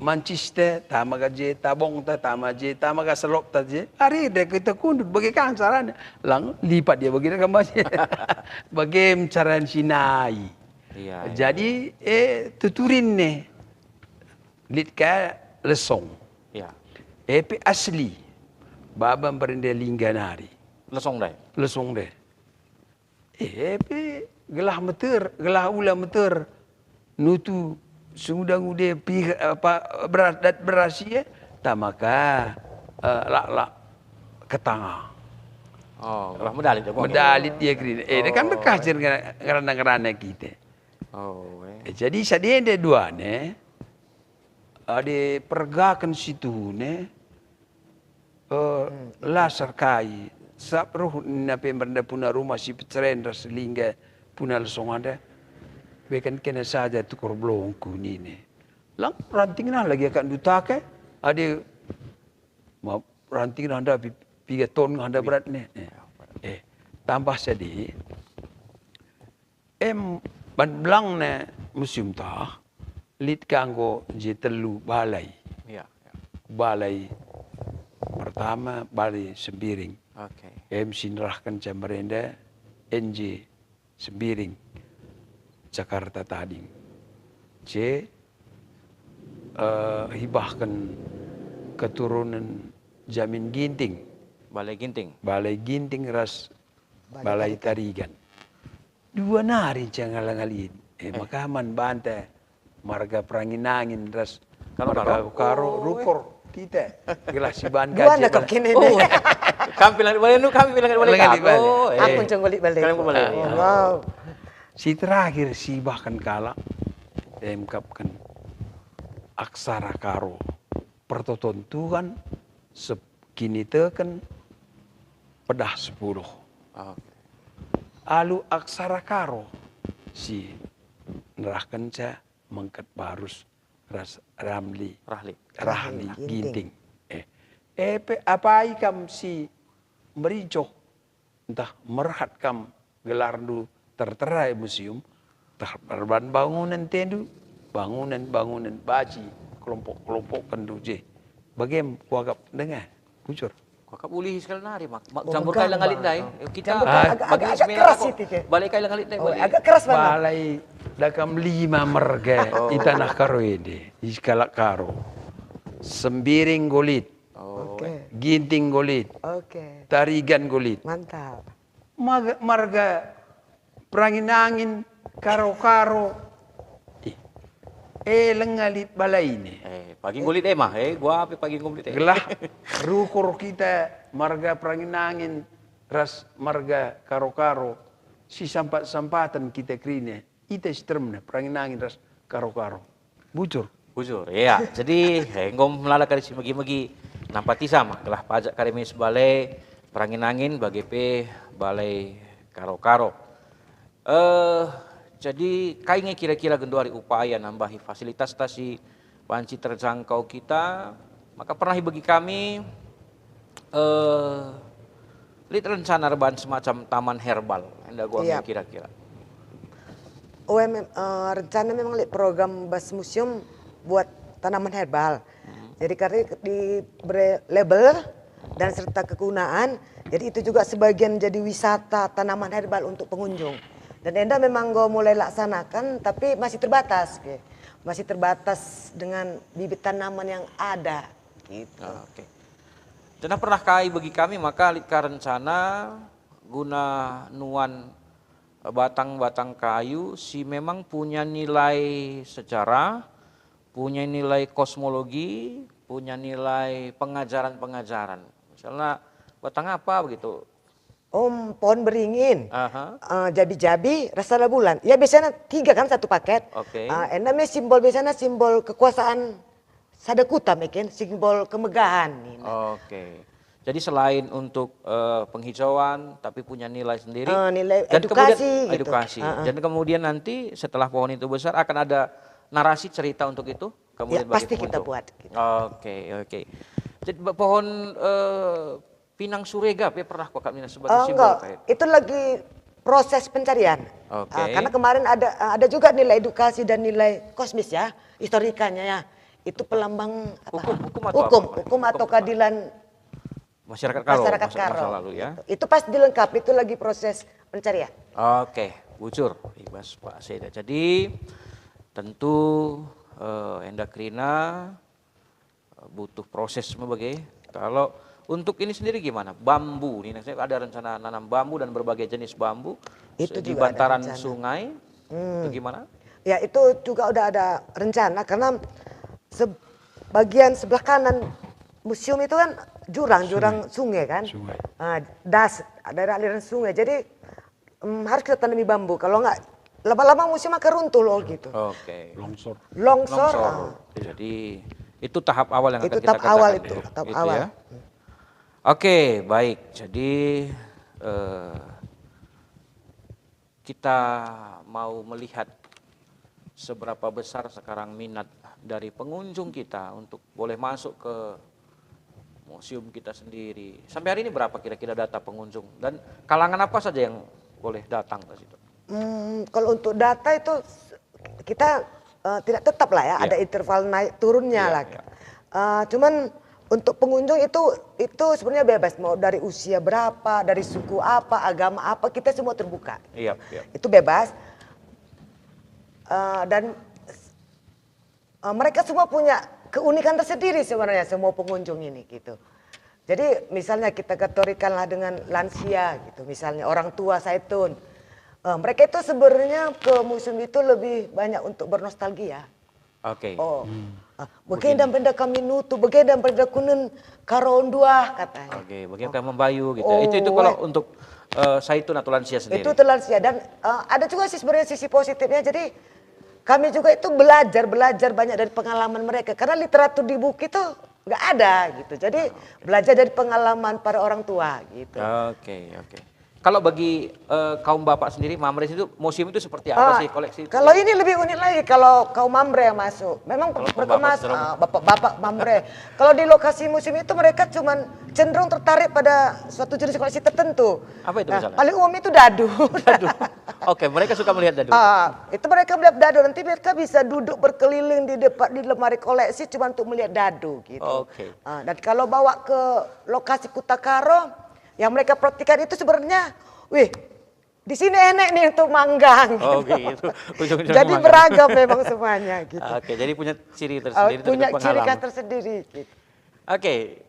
Manchester tamaga je tabong tamaje tamaga selop je hari dek kita kundul bagi kang caranya lang lipat dia bagi kan masih bagi cara sinai jadi tuturin lit ka lesong. Ya. Epi asli babam berende lingganari. Lesong dai. Lesong deh. Epi gelah meter, gelah ula meter. Nutu sudang ude pi apa berat berasia tamaka lak ketanga. Oh, lah medali dia. Medalit dia kiri. Dia kan bekas ngerana kita. Oh, Jadi sadia ada dua ne. Ada pergakan situ ne. Lasar kai. Sapruh nape benda puna rumah si petren selingga puna lesong ada. Bekan kena saja tukar blong kuni ne. Lang ranting nah lagi akan dutake. Ada ranting nah ada 3 ton ada berat ne. Tambah jadi. Ban belang ne museum tah. Lit kanggo je telu balai. ya. Balai pertama balai Sembiring. Oke. Sinrahkan Camarenda NJ Sembiring Jakarta Tading. Hibahkan keturunan Jamin Ginting. Balai Ginting. Balai Ginting ras Balai Tarigan. Dua nari cangalang-alin. Makaman bante marga Pranginangin ras marga karo rukor kita gelas si ban Dua gaji. nak kau kene Oh, ne. kami bilang balik nu kami bilang balik Bilang aku. balik. Aku ceng balik balik. Kalian balik. Oh, wow. Si terakhir si bahkan kala emkapkan aksara karo pertotontuan sekini teken pedah 10. Oke. Alu aksara karo si nerahkan ca mengket barus ras Rahli Rahli. Ginting. Apa ikam si mericoh entah merhat kam gelardu terterai museum terban bangunan tendu bangunan baci kelompok kenduje bagaimana kuagap dengar bujur Kakak boleh sekali nari mak. Campur kai langalit dai. Kita agak keras itu ke. Balik kai langalit dai. Oh, agak keras banget. balai dakam 5 merga itanah karo ide iskalak karo Sembiring golit Oke. Ginting golit Oke. Tarigan golit Mantap. marga Pranginangin karo-karo lengalit balai ini Pagi ngulit mah. Gua apa pagi ngulit gelah rukur kita marga Pranginangin ras marga karo-karo si sampat-sampatan kita krine ita stremna Pranginangin ras karo-karo bujur Bujur. Iya. Jadi ngom melala kali si magi-magi nampati sama gelah pajak karimis balai Pranginangin bagi balai karo-karo. Jadi kayaknya kira-kira genduari upaya nambahi fasilitas tasi panci terjangkau kita, maka pernah bagi kami lihat rencana rebahan semacam taman herbal. Anda gua Iya. kira-kira. Rencana memang lihat program Bas Museum buat tanaman herbal. Jadi karena diberi label dan serta kegunaan, jadi itu juga sebagian jadi wisata tanaman herbal untuk pengunjung. Dan Enda memang gue mulai laksanakan, tapi masih terbatas, masih terbatas dengan bibit tanaman yang ada, gitu. Oke. Dan pernah kai bagi kami maka lihat rencana guna nuan batang-batang kayu si memang punya nilai sejarah, punya nilai kosmologi, punya nilai pengajaran-pengajaran. Misalnya batang apa begitu? Pohon beringin, Aha. jabi-jabi, rasa bulan. Ya biasanya 3 kan satu paket. Oke. Namanya simbol biasanya simbol kekuasaan Sadakuta, mungkin simbol kemegahan. Oke. Jadi selain untuk penghijauan, tapi punya nilai sendiri. Nilai dan edukasi kemudian, gitu. edukasi. Dan kemudian nanti setelah pohon itu besar akan ada narasi cerita untuk itu. Ya Kemudian bagi pasti kita pengunjung. buat. Gitu. Oke. Jadi pohon pinang surega, pernah kok Kak Mina sebagai simbol Enggak, kayak. itu lagi proses pencarian. Oke. Karena kemarin ada juga nilai edukasi dan nilai kosmis ya, historikanya ya. Itu pelambang apa? Hukum Atau keadilan masyarakat Karo, masyarakat masa Karo. lalu ya. Itu pas dilengkapi, itu lagi proses pencarian. Oke, bujur, Ibas Pak Seda. Jadi tentu endakrina, butuh proses sebagai. Kalau untuk ini sendiri gimana? Bambu, ini saya ada rencana nanam bambu dan berbagai jenis bambu Itu di juga ada bantaran rencana. sungai. Itu gimana? Ya itu juga udah ada rencana karena bagian sebelah kanan museum itu kan jurang sungai kan. Sungai. Daerah aliran sungai. Jadi harus kita tanami bambu. Kalau enggak lama-lama museum akan runtuh loh gitu. Oke. Longsor. Longsor. Jadi itu tahap awal yang Itu akan kita tahap awal kerjakan itu, ya. tahap Itu awal. ya. Oke, baik. Jadi kita mau melihat seberapa besar sekarang minat dari pengunjung kita untuk boleh masuk ke museum kita sendiri. Sampai hari ini berapa kira-kira data pengunjung dan kalangan apa saja yang boleh datang ke situ? Kalau untuk data itu kita tidak tetap lah ya, Iya. ada interval naik turunnya Iya, lah. iya. Cuman untuk pengunjung itu sebenarnya bebas, mau dari usia berapa, dari suku apa, agama apa, kita semua terbuka. Iya, iya. Itu bebas. Dan mereka semua punya keunikan tersendiri sebenarnya semua pengunjung ini gitu. Jadi misalnya kita kategorikanlah dengan lansia gitu, misalnya orang tua Saitun. Mereka itu sebenarnya ke museum itu lebih banyak untuk bernostalgia. Oke. Begini dan benda kami nutu, begini dan benda kunen karon dua katanya. Oke, bagaimana membayu gitu. Oh, Itu kalau untuk Saitun atau lansia sendiri. Itu lansia dan ada juga sih sebenarnya sisi positifnya. Jadi kami juga itu belajar banyak dari pengalaman mereka karena literatur di buku itu nggak ada gitu. Jadi belajar dari pengalaman para orang tua gitu. Oke, oke. Kalau bagi kaum bapak sendiri, Mamres itu museum itu seperti apa sih koleksi itu? Kalau ini lebih unik lagi kalau kaum Mamre yang masuk. Memang Kalau mereka bapak masuk cenderung- bapak-bapak Mamre. Kalau di lokasi museum itu mereka cuman cenderung tertarik pada suatu jenis koleksi tertentu. Apa itu misalnya? Paling umum itu dadu. Dadu. Oke, mereka suka melihat dadu. Itu mereka melihat dadu, nanti mereka bisa duduk berkeliling di depan di lemari koleksi cuma untuk melihat dadu gitu. Oke. Dan kalau bawa ke lokasi Kutakaro, yang mereka perhatikan itu sebenarnya, wih, di sini enak nih untuk manggang. Oh gitu. Ujung-ujungnya Jadi makan. beragam memang semuanya gitu. Oke, jadi punya ciri tersendiri. Punya untuk ciri khas pengalaman. tersendiri. Gitu. Oke,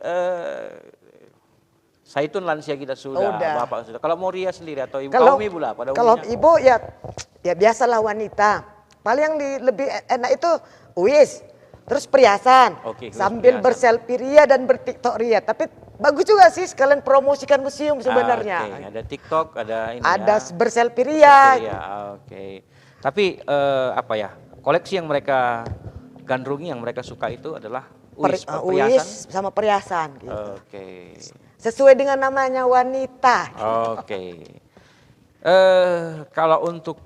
Saitun lansia kita sudah, Udah. bapak sudah. Kalau Moria sendiri atau ibu, Kalau kaum ibu lah pada kalau umumnya. ibu ya biasalah wanita. Paling yang lebih enak itu uis, terus perhiasan, Oke, uis, sambil perhiasan. berselfie ria dan bertiktok ria. Tapi bagus juga sih sekalian promosikan museum sebenarnya. Oke, ada TikTok, ada ini Ada ya. berselfie ria. Iya, oke. Tapi apa ya? Koleksi yang mereka gandrungi, yang mereka suka itu adalah perhiasan. Uis sama perhiasan. Gitu. Oke. Sesuai dengan namanya wanita. Oke. Kalau untuk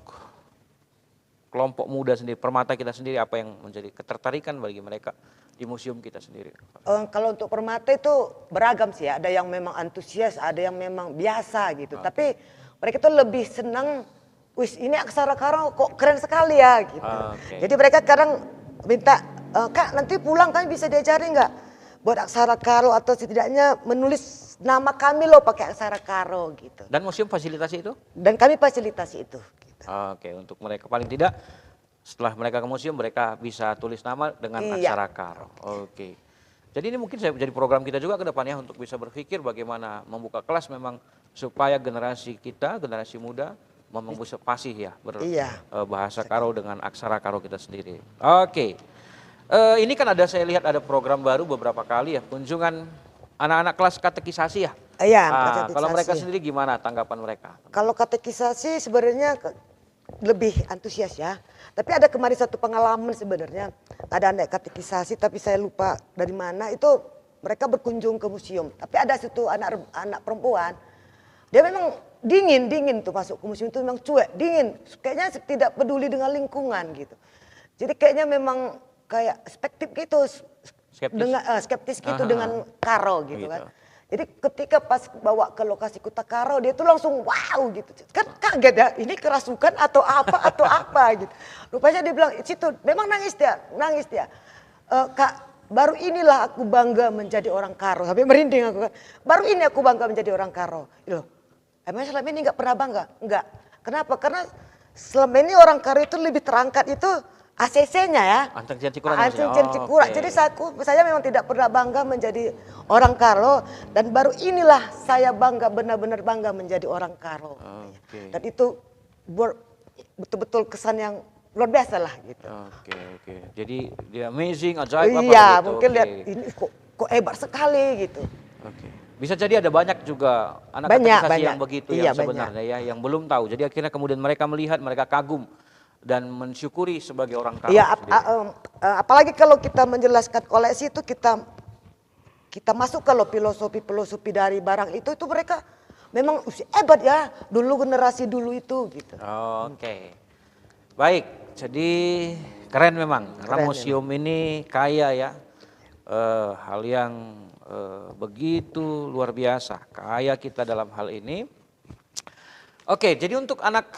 kelompok muda sendiri, permata kita sendiri, apa yang menjadi ketertarikan bagi mereka di museum kita sendiri? Kalau untuk permata itu beragam sih ya. Ada yang memang antusias, ada yang memang biasa gitu. Tapi mereka tuh lebih senang, wis ini aksara Karo kok keren sekali ya gitu. Oke. Jadi mereka kadang minta, Kak nanti pulang kami bisa diajari nggak buat aksara Karo atau setidaknya menulis nama kami loh pakai aksara Karo gitu. Dan museum fasilitasi itu? Dan kami fasilitasi itu. Gitu. Oke, untuk mereka paling tidak setelah mereka ke museum mereka bisa tulis nama dengan Iya. aksara Karo. Oke. Jadi ini mungkin saya jadi program kita juga ke depannya untuk bisa berpikir bagaimana membuka kelas memang supaya generasi kita, generasi muda memang bisa fasih ya Iya. bahasa Karo dengan aksara Karo kita sendiri. Oke. Ini kan saya lihat ada program baru beberapa kali ya, kunjungan anak-anak kelas katekisasi ya. Iya, Kalau katekisasi. mereka sendiri gimana tanggapan mereka? Kalau katekisasi sebenarnya lebih antusias ya. Tapi ada kemarin satu pengalaman sebenarnya. Ada anak katekisasi tapi saya lupa dari mana. Itu mereka berkunjung ke museum. Tapi ada satu anak perempuan. Dia memang dingin tuh masuk ke museum itu memang cuek, dingin. Kayaknya tidak peduli dengan lingkungan gitu. Jadi kayaknya memang kayak skeptis gitu. Skeptis? Skeptis gitu Aha. dengan Karo gitu Gitu. kan. Jadi ketika pas bawa ke lokasi Kutakaro dia tuh langsung wow gitu. Kan kaget ya, ini kerasukan atau apa gitu. Rupanya dia bilang, situ memang nangis dia. Kak, baru inilah aku bangga menjadi orang Karo. Sampai merinding aku kan. Baru ini aku bangga menjadi orang Karo. Loh, emang selama ini nggak pernah bangga? Enggak. Kenapa? Karena selama ini orang Karo itu lebih terangkat itu ACC-nya ya. Anteng Cian Cikura. Anteng Cian Cikura. Jadi saya memang tidak pernah bangga menjadi orang Karo, dan baru inilah saya bangga, benar-benar bangga menjadi orang Karo. Dan itu betul-betul kesan yang luar biasa lah gitu. Oke. Jadi dia amazing, ajaib apa Iya, gitu. mungkin lihat ini kok hebat sekali gitu. Oke. Bisa jadi ada banyak juga anak Banyak, katekisasi banyak. yang begitu Iya, yang sebenarnya ya, yang belum tahu. Jadi akhirnya kemudian mereka melihat, mereka kagum dan mensyukuri sebagai orang Karo. Iya, apalagi kalau kita menjelaskan koleksi itu kita masuk kalau filosofi dari barang itu mereka memang hebat ya, dulu generasi dulu itu gitu. Oke. Baik, jadi keren memang karena museum ini kaya ya, hal yang begitu luar biasa, kaya kita dalam hal ini. Oke, jadi untuk anak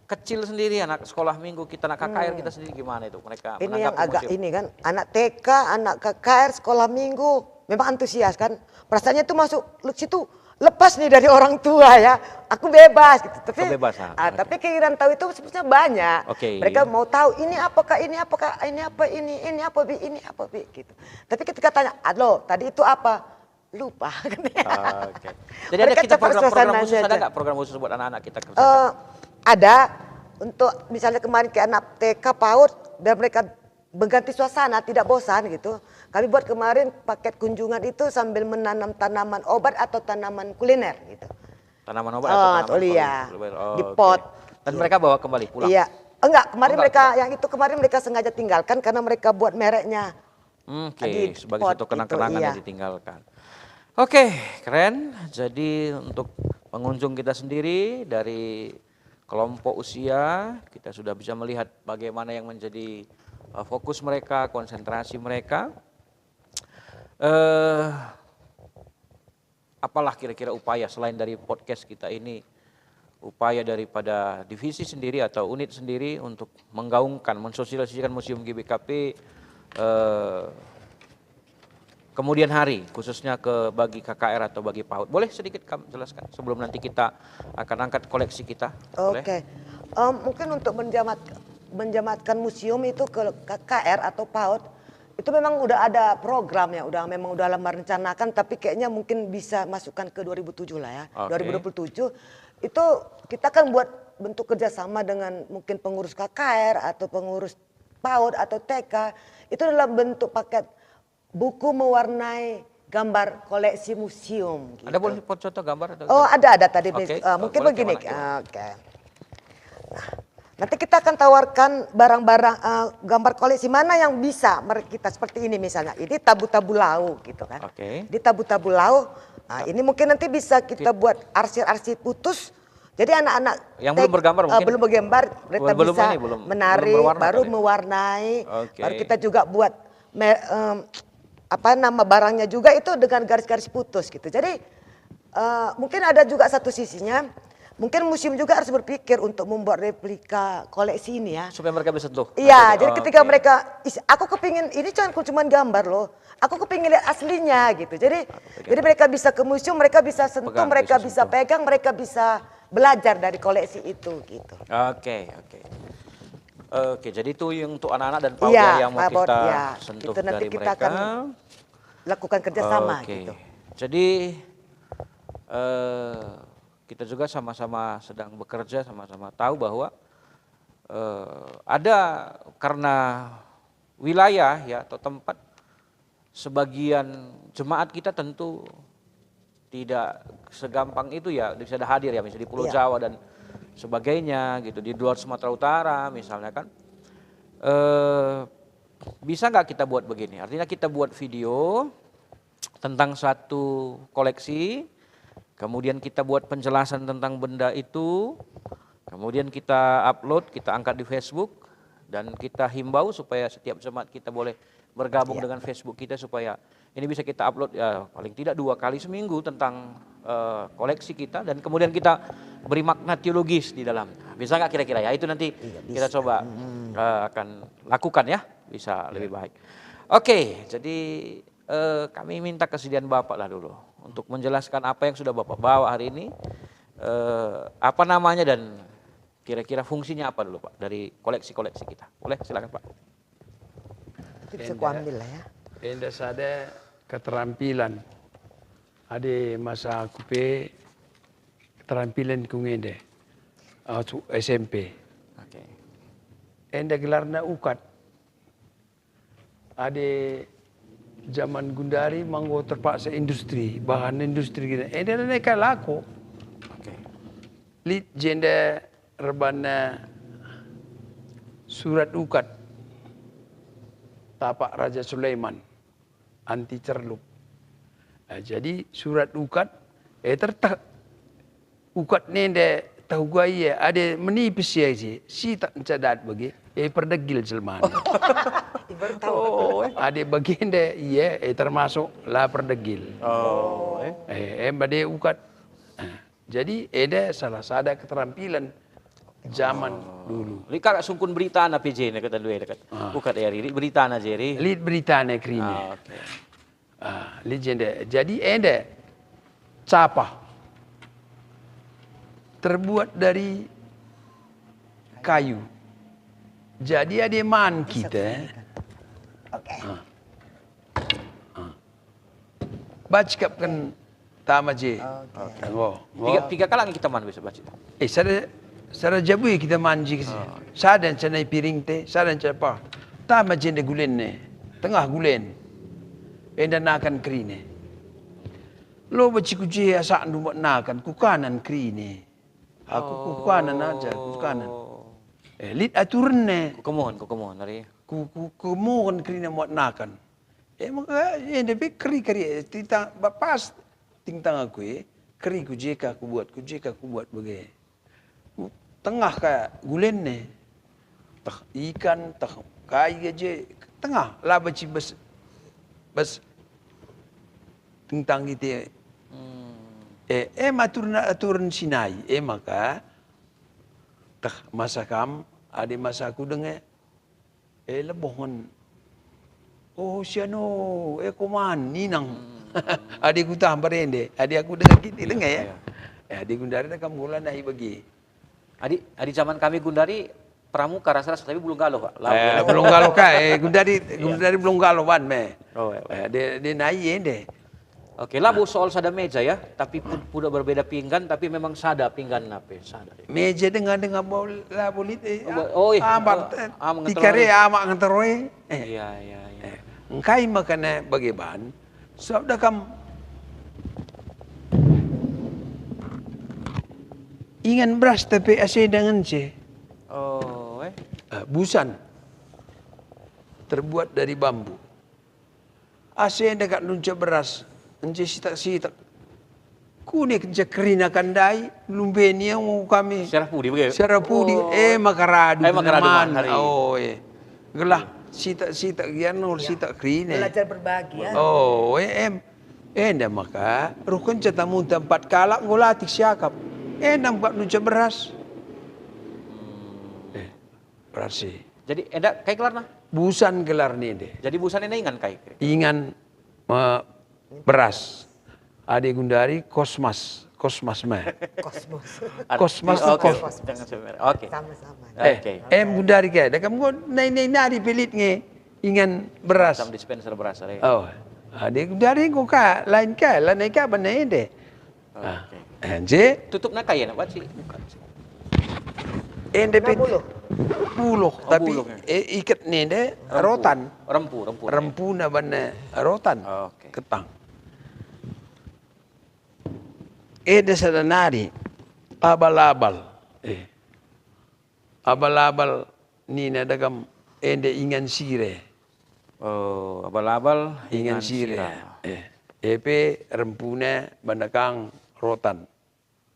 kecil sendiri, anak sekolah minggu kita, anak KKR kita sendiri gimana itu mereka Ini yang menanggapi agak museum? ini kan, anak TK, anak KKR, sekolah minggu, memang antusias kan. Perasaannya itu masuk situ lepas nih dari orang tua ya, aku bebas gitu. Tapi, Kebebasan. tapi keinginan tahu itu sebenarnya banyak. Oke. Mereka mau tahu ini apakah, ini apakah, ini apa, ini apa bi, ini apa bi gitu. Tapi ketika tanya, "Alo, tadi itu apa?" Lupa. Oke. Jadi ada Mereka kita cepat program suasana khusus, ada aja. nggak program khusus buat anak-anak kita kerjakan? Ada untuk misalnya kemarin ke anak TK PAUD dan mereka berganti suasana tidak bosan gitu. Kami buat kemarin paket kunjungan itu sambil menanam tanaman obat atau tanaman kuliner gitu. Tanaman obat atau tanaman iya. kuliner? Di pot. Dan mereka bawa kembali pulang? Iya. Enggak, kemarin enggak, mereka yang itu kemarin mereka sengaja tinggalkan karena mereka buat mereknya. Oke, sebagai pot satu itu, kenang-kenangan iya. yang ditinggalkan. Oke, keren. Jadi untuk pengunjung kita sendiri dari kelompok usia, kita sudah bisa melihat bagaimana yang menjadi fokus mereka, konsentrasi mereka. Apalah kira-kira upaya selain dari podcast kita ini, upaya daripada divisi sendiri atau unit sendiri untuk menggaungkan, mensosialisasikan Museum GBKP kemudian hari, khususnya bagi KKR atau bagi PAUD. Boleh sedikit kamu jelaskan sebelum nanti kita akan angkat koleksi kita? Boleh? Oke. Mungkin untuk menjamatkan museum itu ke KKR atau PAUD itu memang udah ada programnya, memang udah lama rencanakan, tapi kayaknya mungkin bisa masukkan ke 2007 lah ya. Oke. 2027 itu kita kan buat bentuk kerjasama dengan mungkin pengurus KKR atau pengurus PAUD atau TK, itu dalam bentuk paket buku mewarnai gambar koleksi museum. Gitu. Ada boleh contoh gambar? Ada tadi. Oke. Mungkin Boleh, begini. gimana? Oke. Nah, nanti kita akan tawarkan barang-barang gambar koleksi mana yang bisa kita seperti ini misalnya. Ini tabu-tabu lau gitu kan. Oke. Di tabu-tabu lau. Nah, ini mungkin nanti bisa kita buat arsir-arsir putus. Jadi anak-anak yang belum bergambar mungkin? Belum bergambar, mereka Belum bisa ini, belum menarik, berwarna baru kali. mewarnai. Oke. Baru kita juga buat nama barangnya juga itu dengan garis-garis putus gitu. Jadi mungkin ada juga satu sisinya, mungkin museum juga harus berpikir untuk membuat replika koleksi ini ya. Supaya mereka bisa sentuh. Iya, jadi ketika mereka, aku kepingin ini cuma gambar loh, aku kepingin lihat aslinya gitu. Jadi mereka bisa ke museum, mereka bisa sentuh, Pegang, mereka bisa bisa sentuh. pegang, mereka bisa belajar dari koleksi itu gitu. Oke, jadi itu yang untuk anak-anak dan PAUD Iya, yang mau PAUD, kita ya. sentuh Itu nanti dari kita mereka. akan lakukan kerjasama Oke. gitu. Jadi kita juga sama-sama sedang bekerja, sama-sama tahu bahwa ada karena wilayah ya atau tempat sebagian jemaat kita tentu tidak segampang itu ya bisa hadir ya misalnya di Pulau Iya. Jawa dan sebagainya gitu di luar Sumatera Utara misalnya kan. Bisa nggak kita buat begini? Artinya kita buat video tentang satu koleksi, kemudian kita buat penjelasan tentang benda itu, kemudian kita upload, kita angkat di Facebook, dan kita himbau supaya setiap jemaat kita boleh bergabung dengan Facebook kita supaya ini bisa kita upload ya paling tidak 2 kali seminggu tentang koleksi kita, dan kemudian kita beri makna teologis di dalam. Bisa nggak kira-kira ya? Itu nanti kita coba akan lakukan ya, bisa lebih baik. Oke, jadi kami minta kesediaan Bapak lah dulu untuk menjelaskan apa yang sudah Bapak bawa hari ini, apa namanya dan Kira-kira fungsinya apa dulu Pak dari koleksi-koleksi kita? Boleh silakan Pak. Itu bisa ku ambil lah ya. Enda sada keterampilan. Ada masa aku pe keterampilan ku ngende. SMP. Oke. Enda gelarna ukat. Ada zaman Gundari manggo terpaksa industri, bahan industri kita. Enda neka lako. Oke. Lit jenda rebana surat ukat tapak Raja Sulaiman anti cerlup. Jadi surat ukat tertak ukat nende tahu gua iya ada menipis ya si tak cadat bagi perdegil jelmaan. Baru tahu. Ada bagian deh iya termasuk lah perdegil. Oh. Bade ukat. Jadi ada salah satu keterampilan zaman dulu. Li kakak sungkun berita na PJ na kata dua dekat. Bukan eri berita na jeri. Lid berita nekrine. Oke. Legenda. Jadi ada capa terbuat dari kayu. Jadi ada man kita. Oke. Backup kan tama je. Tiga kalang kita man bisa baca. Sada jabu kita manji kasi. Sada canai piring te, sada apa. Tama je de gulen ne. Tengah gulen. Enda nakan krine. Lo baci kuje asak ndu nakan ku kanan krine. Aku ku kanan aja, ku kanan. Lit aturan ne. Kukemohon hari. Ku mohon krine muat nakan. Maka enda be kri tintang pas tintang aku kri ku jeka ku buat bagai. Tengah kayak gulen ne. Tak ikan, tak kai aja tengah lah baci bas tentang gitu. Aturan Sinai. Maka tak masa kam ada masa aku dengar lebohon. Oh siano kuman ninang. Adik ku tampar ende. Adik aku dengar gitu dengar ya. Adik Gundari nak kamu nahi bagi. Adik zaman kami Gundari pramuka rasa-rasa tapi belum galau Pak. Belum galau kah? Gundari belum galau ban me. Oh, Dia naik ende. Oke, labu soal sada meja ya, tapi sudah berbeda pinggan, tapi memang sada pinggan nape, sada. Meja dengan labu lit. Amak tikare amak nganteroy. Iya. Engkai makana bagi ban. Sabda kam ingan beras tapi ase dengan ce. Busan terbuat dari bambu. Ase dekat nunca beras. Ence sitak. Kunik kerina kandai lumbeni yang kami. Syarah pudi begitu. Syarah pudi. Makaradu. Makaradu hari. Gelah sitak gian nol sitak kerina. Belajar berbagi ya. Enda maka rukun cetamu tempat kalak ngolatik siakap. Nampak nunca beras. Beras sih. Jadi enda kai kelar nah? Busan gelar nih deh. Jadi busan enda ingan kai. Ingan beras. Adik Gundari kosmas mah. Kosmas tuh kos. Oke. Sama-sama. Oke. Gundari kayak. Dah kamu nari pelit nge. Ingan beras. Sam dispenser beras hari. Adik Gundari kau kah lain kah lain kah benar deh. Oke. Je. Tutup nak kaya nak buat sih. Bukan sih. Puluh. Tapi ikat ni deh rotan. Rempu na bana rotan. Oke. Ketang. Sada nari abal-abal. Abal-abal ni na dagam ende ingan sire. Abal-abal Ingan sire. Epe rempuna bandakang rotan.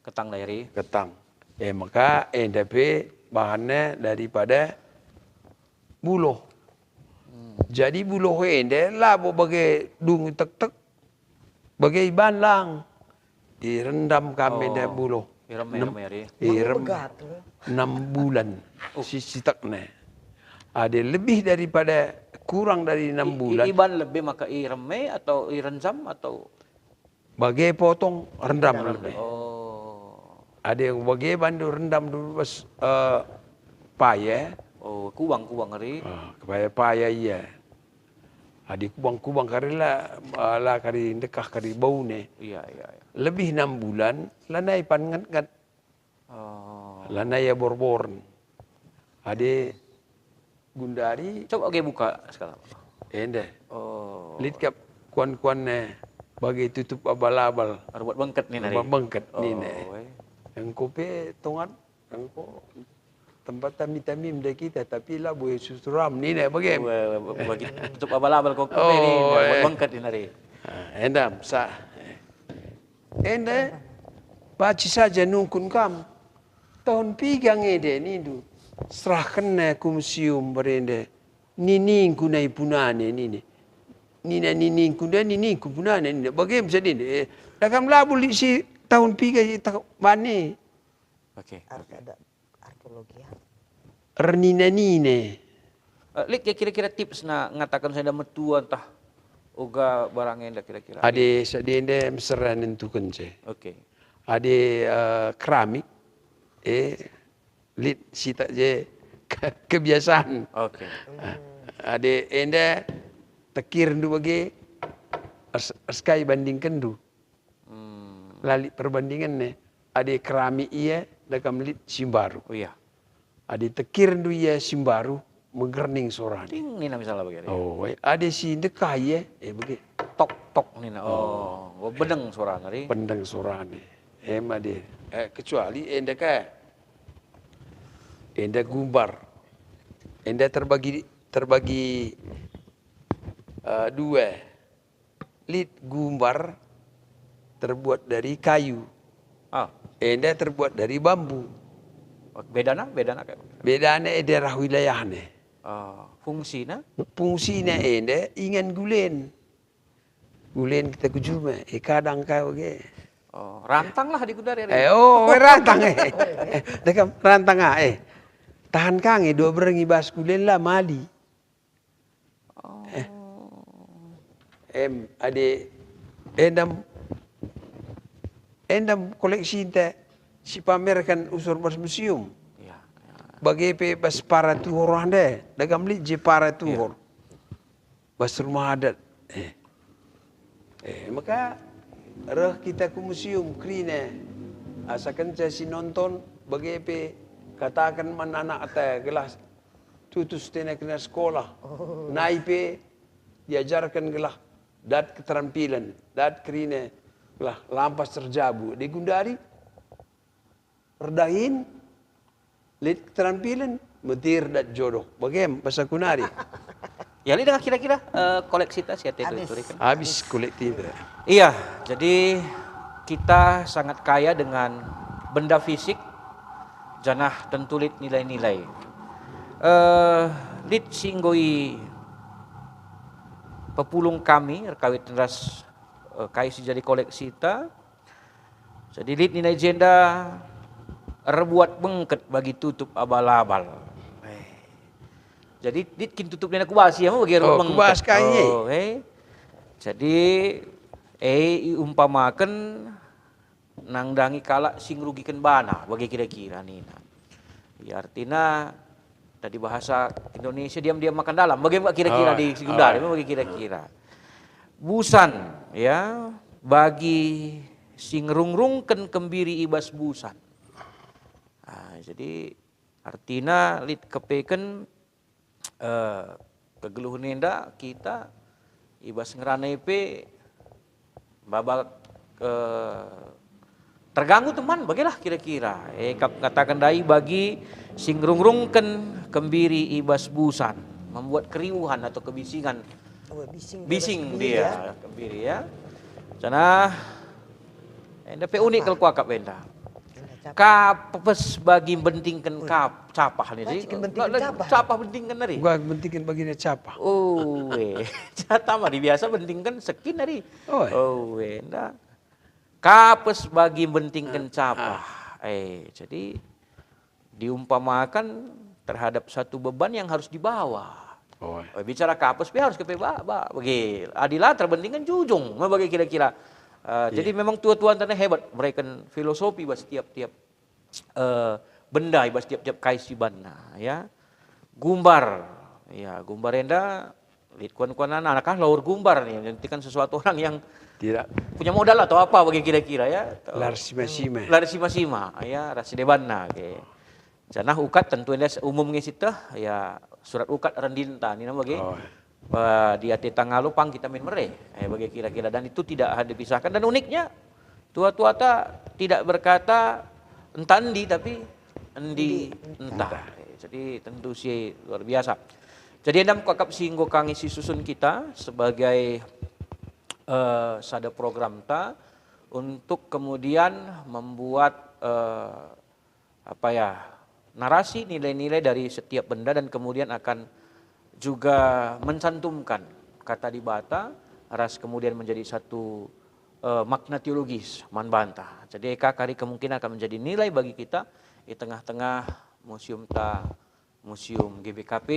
Ketang dari. Ketang. Maka endape bahannya daripada buloh. Jadi buloh ende labo bagai dung tek bagai banlang. Direndam kami dah buloh. Irem ya. 6 bulan. Sitak ne. Ada lebih daripada kurang dari 6 bulan. Iban lebih maka ireme atau irenzam atau bagai potong rendam lebih. Ada yang bagi bandu rendam dulu pas paya. Oh, kubang hari. Kepaya paya iya. Adik kubang kari lah kari dekah kari bau ne. Iya. Lebih 6 bulan lanai pangat. Oh. Lanai ya bor-bor. Ade gundari. Coba oke buka sekarang. Ende. Oh. Lit kap kuan-kuan ne bagi tutup abal-abal. Harus buat bengket nih nari. Bengket ni ne. Oh, Yang kope tongat yang ko tempat tamim dari kita tapi lah boleh susuram ni ne bagi. Bagi tutup abal-abal kok Oh, ini buat bengket nih nari. Endam sa. Ende baci saja nungkun kam. Tahun pigang ede ni du. Serahkan na kumsium berende. Nining kunai punane ni ne. Nina nining kuda nining punane ni. Bagaimana jadi ni? Dakam labul si tahun piga bani. Oke. Ada arkeologi ya. Rnina nine. Lik kira-kira tips na ngatakan saya dah metua entah oga barangnya dah kira-kira. Ade sadende mesra nentukan je. Oke. Ade keramik lit sita je kebiasaan. Oke. Ade enda tekir ndu bagi askai bandingkan du. Lali perbandingan ne. Ade keramik iya dakam lit simbaru. Oh iya. Ade tekir ndu iya simbaru megerning sorane. Ting ni na misalnya bagi. Oh, ade si dekah iya bagi Tok ni na. Oh, bedeng suara nari. pendang sorane. Ade kecuali enda ka enda gumbar. Enda terbagi dua. Lit gumbar terbuat dari kayu. Ah, Enda terbuat dari bambu. bedana kayak. Bedanya daerah wilayahnya. Fungsinya? Fungsinya enda ingan gulen. Gulen kita kujuma. Kadang kau ke. Oh, rantang lah di kudari. Rantang Dekam rantang tahan kang dua berengi bas gulen lah mali. Ade endam koleksi inte si pamerkan usur bas museum. Iya. Bagi pe bas para tuhor ande, dagam li je para tuhor. Bas rumah adat. Maka reh kita ke museum krine. Asakan saya si nonton bagi pe katakan man anak ata gelas tutus tena kena sekolah. Naipe diajarkan gelah dat keterampilan, dat krine gelah lampas terjabu. Di gundari redahin lit keterampilan metir dat jodoh. Bagaimana bahasa kunari? Ya, ini dengan kira-kira koleksi tas ya itu kan. Habis kolektif. Iya, jadi kita sangat kaya dengan benda fisik, janah tentu lit nilai-nilai. Lit singgoi pepulung kami rekawit ras kai jadi koleksi ta. Jadi lit nilai jenda rebuat bengket bagi tutup abal-abal. Jadi dit kin tutup nena kubasi ya bagi bengket. Kubas kanye. Jadi umpamakan nangdangi kala sing rugikan bana bagi kira-kira nina. Ya artinya tadi bahasa Indonesia diam-diam makan dalam. Bagaimana kira-kira di Singundari? Bagi kira-kira. Busan ya bagi sing rungrungken kembiri ibas busan. Nah, jadi artinya lit kepeken kegeluh nenda kita ibas ngeranepe babak terganggu teman bagilah kira-kira katakan dai bagi sing rungrungken kembiri ibas busan membuat keriuhan atau kebisingan bising dia kembiri ya sana enda pe unik kalau kuakap enda kapes bagi bentingkan kap capah nih capah bentingkan dari gua bentingkan baginya capah cata mah biasa bentingkan sekin dari enda kapes bagi bentingkan capah jadi diumpamakan terhadap satu beban yang harus dibawa. Bicara kapes harus ke bagi adilah terbentingkan jujung bagi kira-kira. Jadi memang tua-tua tanah hebat mereka filosofi buat setiap benda ibas tiap-tiap kaisibanna ya. Gumbar, ya gumbar enda lihat kuan-kuanan anakah laur gumbar nih, nanti kan sesuatu orang yang Tidak punya modal atau apa bagi kira-kira ya. larsima-sima. Larsima-sima ya rasidebanna ke. Janah ukat tentu enda umum ngesita ya surat ukat rendinta ni nama bagi. Oh. Di ati tangalo pang kita min mere bagi kira-kira, dan itu tidak ada dipisahkan, dan uniknya tua-tua tidak berkata entandi tapi endi entah. Jadi tentu sih luar biasa. Jadi endam kakap singgo kang isi susun kita sebagai sada program ta untuk kemudian membuat narasi nilai-nilai dari setiap benda, dan kemudian akan juga mencantumkan kata di bata ras kemudian menjadi satu makna teologis manbanta. Jadi eka kari kemungkinan akan menjadi nilai bagi kita di tengah-tengah museum GBKP,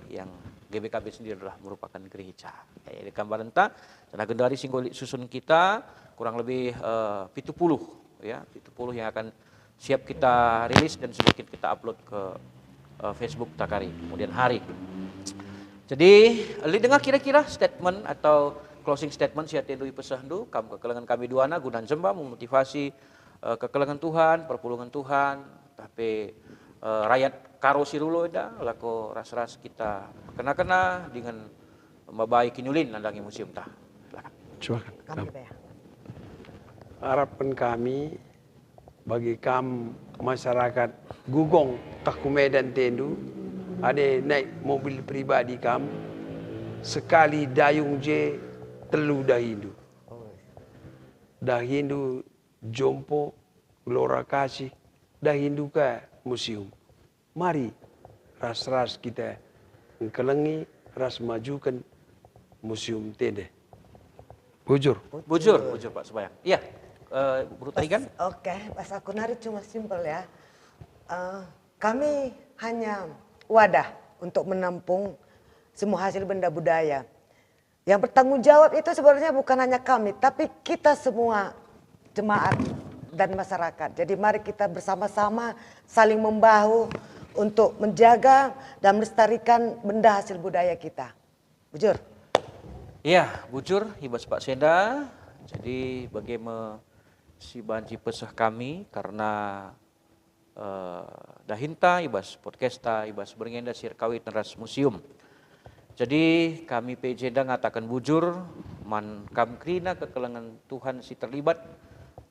yang GBKP sendiri adalah merupakan gereja. Di gambar enta dan agendari singgoli susun kita kurang lebih 70 ya, 70 yang akan siap kita rilis dan sedikit kita upload ke Facebook Takari kemudian hari. Jadi, dengar kira-kira statement atau closing statement siat dui pesahdu, kekelengan kami duana gunan jemba memotivasi kekelengan Tuhan, perpulungan Tuhan, tapi rakyat karo sirulo ida lako ras-ras kita kena-kena dengan membabai kinyulin nandangi museum tah. Silakan. Kami Bea. Harapan kami bagi masyarakat Gugong, Takumedan Tendu, ada naik mobil pribadi sekali dayung je telu dahindu. Dahindu jompo, Gelora Kasih, dahindu ke museum. Mari ras-ras kita ngkelengi, ras majukan museum Tende. Bujur Pak Sebayang. Iya, Bro Tarigan. Oke, pas aku narik cuma simpel ya. Kami hanya wadah untuk menampung semua hasil benda budaya. Yang bertanggung jawab itu sebenarnya bukan hanya kami, tapi kita semua jemaat dan masyarakat. Jadi mari kita bersama-sama saling membahu untuk menjaga dan melestarikan benda hasil budaya kita. Bujur. Iya, bujur Ibas Pak Senda. Jadi bagaimana si banji pesah kami karena dahinta Ibas podcasta Ibas berngenda sirkawi teras museum. Jadi kami PJ ngatakan bujur man kam krina kekelengan Tuhan si terlibat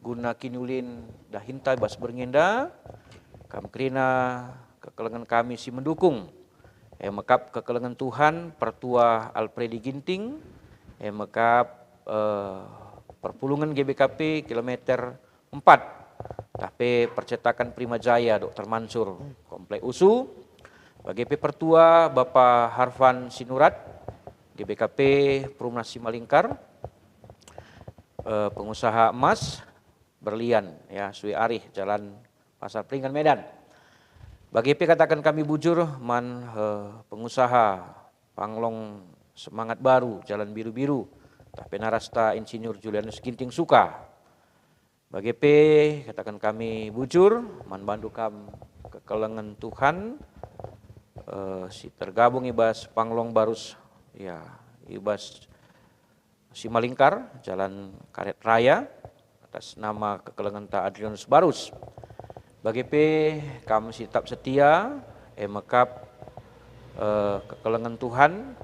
guna kinulin dahinta Ibas berngenda kam krina kekelengan kami si mendukung mekap kekelengan Tuhan pertua Alfredi Ginting mekap perpulungan GBKP kilometer 4 tapi percetakan Prima Jaya Dr. Mansur Komplek USU bagi pertua Bapak Harvan Sinurat GBKP Perumnas Simalingkar pengusaha emas berlian ya Sui Arih Jalan Pasar Pringgan Medan. Bagi katakan kami bujur man pengusaha Panglong Semangat Baru Jalan Biru-Biru tapi narasta Insinyur Julianus Ginting Suka. Bagi katakan kami bujur man bandu kam kekelengan Tuhan si tergabung Ibas Panglong Barus ya Ibas Simalingkar Jalan Karet Raya atas nama kekelengan Ta Adrianus Barus. Bagi kami si tetap setia mekap kekelengan Tuhan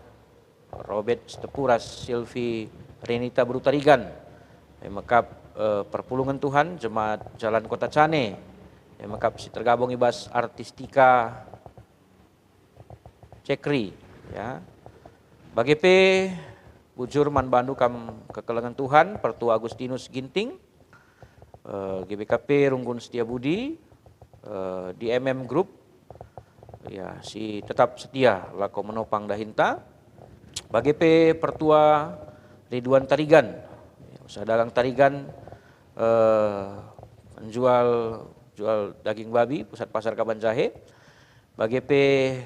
Robert Stepuras Silvi Renita Brutarigan mekap perpulungan Tuhan Jemaat Jalan Kota Cane mekap si tergabung Ibas Artistika Cekri ya. Bagi bujur man bandu kam kekelengan Tuhan Pertua Agustinus Ginting GBKP Runggun Setiabudi di MM Group ya si tetap setia lako menopang dahinta. Bagi Pertua Ridwan Tarigan usaha dagang Tarigan menjual daging babi pusat pasar Kaban Jahe. Bagi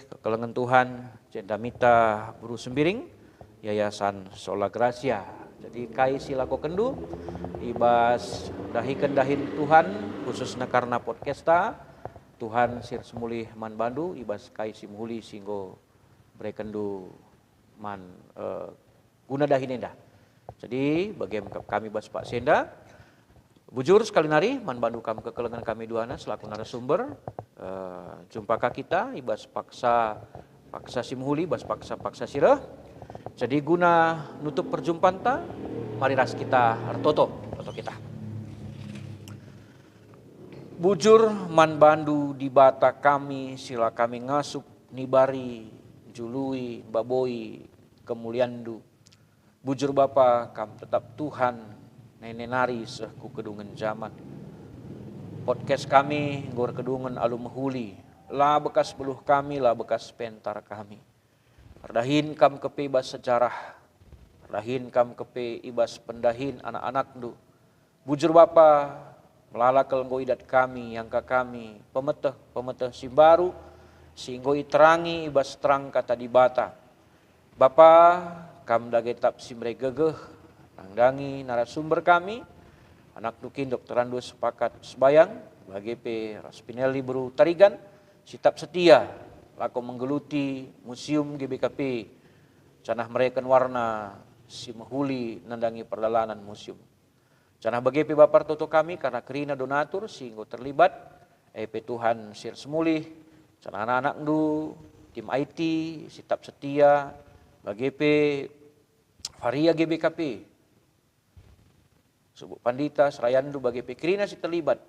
kekelengan Tuhan Jendamita Buru Sembiring Yayasan Sola Gracia Jadi kai silako kendu ibas dahin Tuhan khususnya karena podcasta Tuhan sir semulih man bandu ibas kai simuhuli singgo berekendu man guna dahin endah. Jadi bagaimana kami bas Pak Senda bujur sekali nari man bandu kam kekelengan kami duana selaku narasumber jumpakah kita ibas paksa simuhuli bas paksa sirah. Jadi guna nutup perjumpaan ta, mari ras kita toto kita. Bujur man bandu di bata kami sila kami ngasup nibari jului baboi kemuliandu. Bujur Bapa kam tetap Tuhan nenek nari sehku kedungan zaman. Podcast kami gor kedungan alum huli lah bekas beluh kami lah bekas pentar kami. Perdahin kam kepe ibas sejarah, perdahin kam kepe ibas pendahin anak-anak du. Bujur Bapa melala kelenggo idat kami, yangka kami, pemeteh simbaru, singgoi terangi ibas terang kata di bata. Bapa kam dagetap simre gegeh, nangdangi narasumber kami, anak dukin Dr. Randu sepakat sebayang, bagi pe Raspinelli Bru Tarigan, sitap setia, lako menggeluti museum GBKP, canah mereka warna si mahuli nandangi perdalanan museum. Canah bagi bapar toto kami karena kerina donatur sehingga terlibat, Tuhan sir semulih, canah anak-anak du, tim IT, sitap setia, bagi Varia GBKP, Subuk Pandita, Serayandu bagi kerina si terlibat,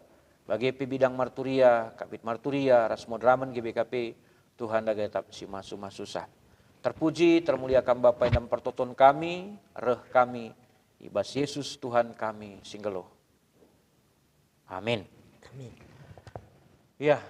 bagi bidang marturia, Kapit Marturia, Rasmodraman GBKP, Tuhan daga tetap si susah. Terpuji, termuliakan Bapa yang pertoton kami, reh kami, ibas Yesus Tuhan kami, singgelo. Amin. Amin. Ya,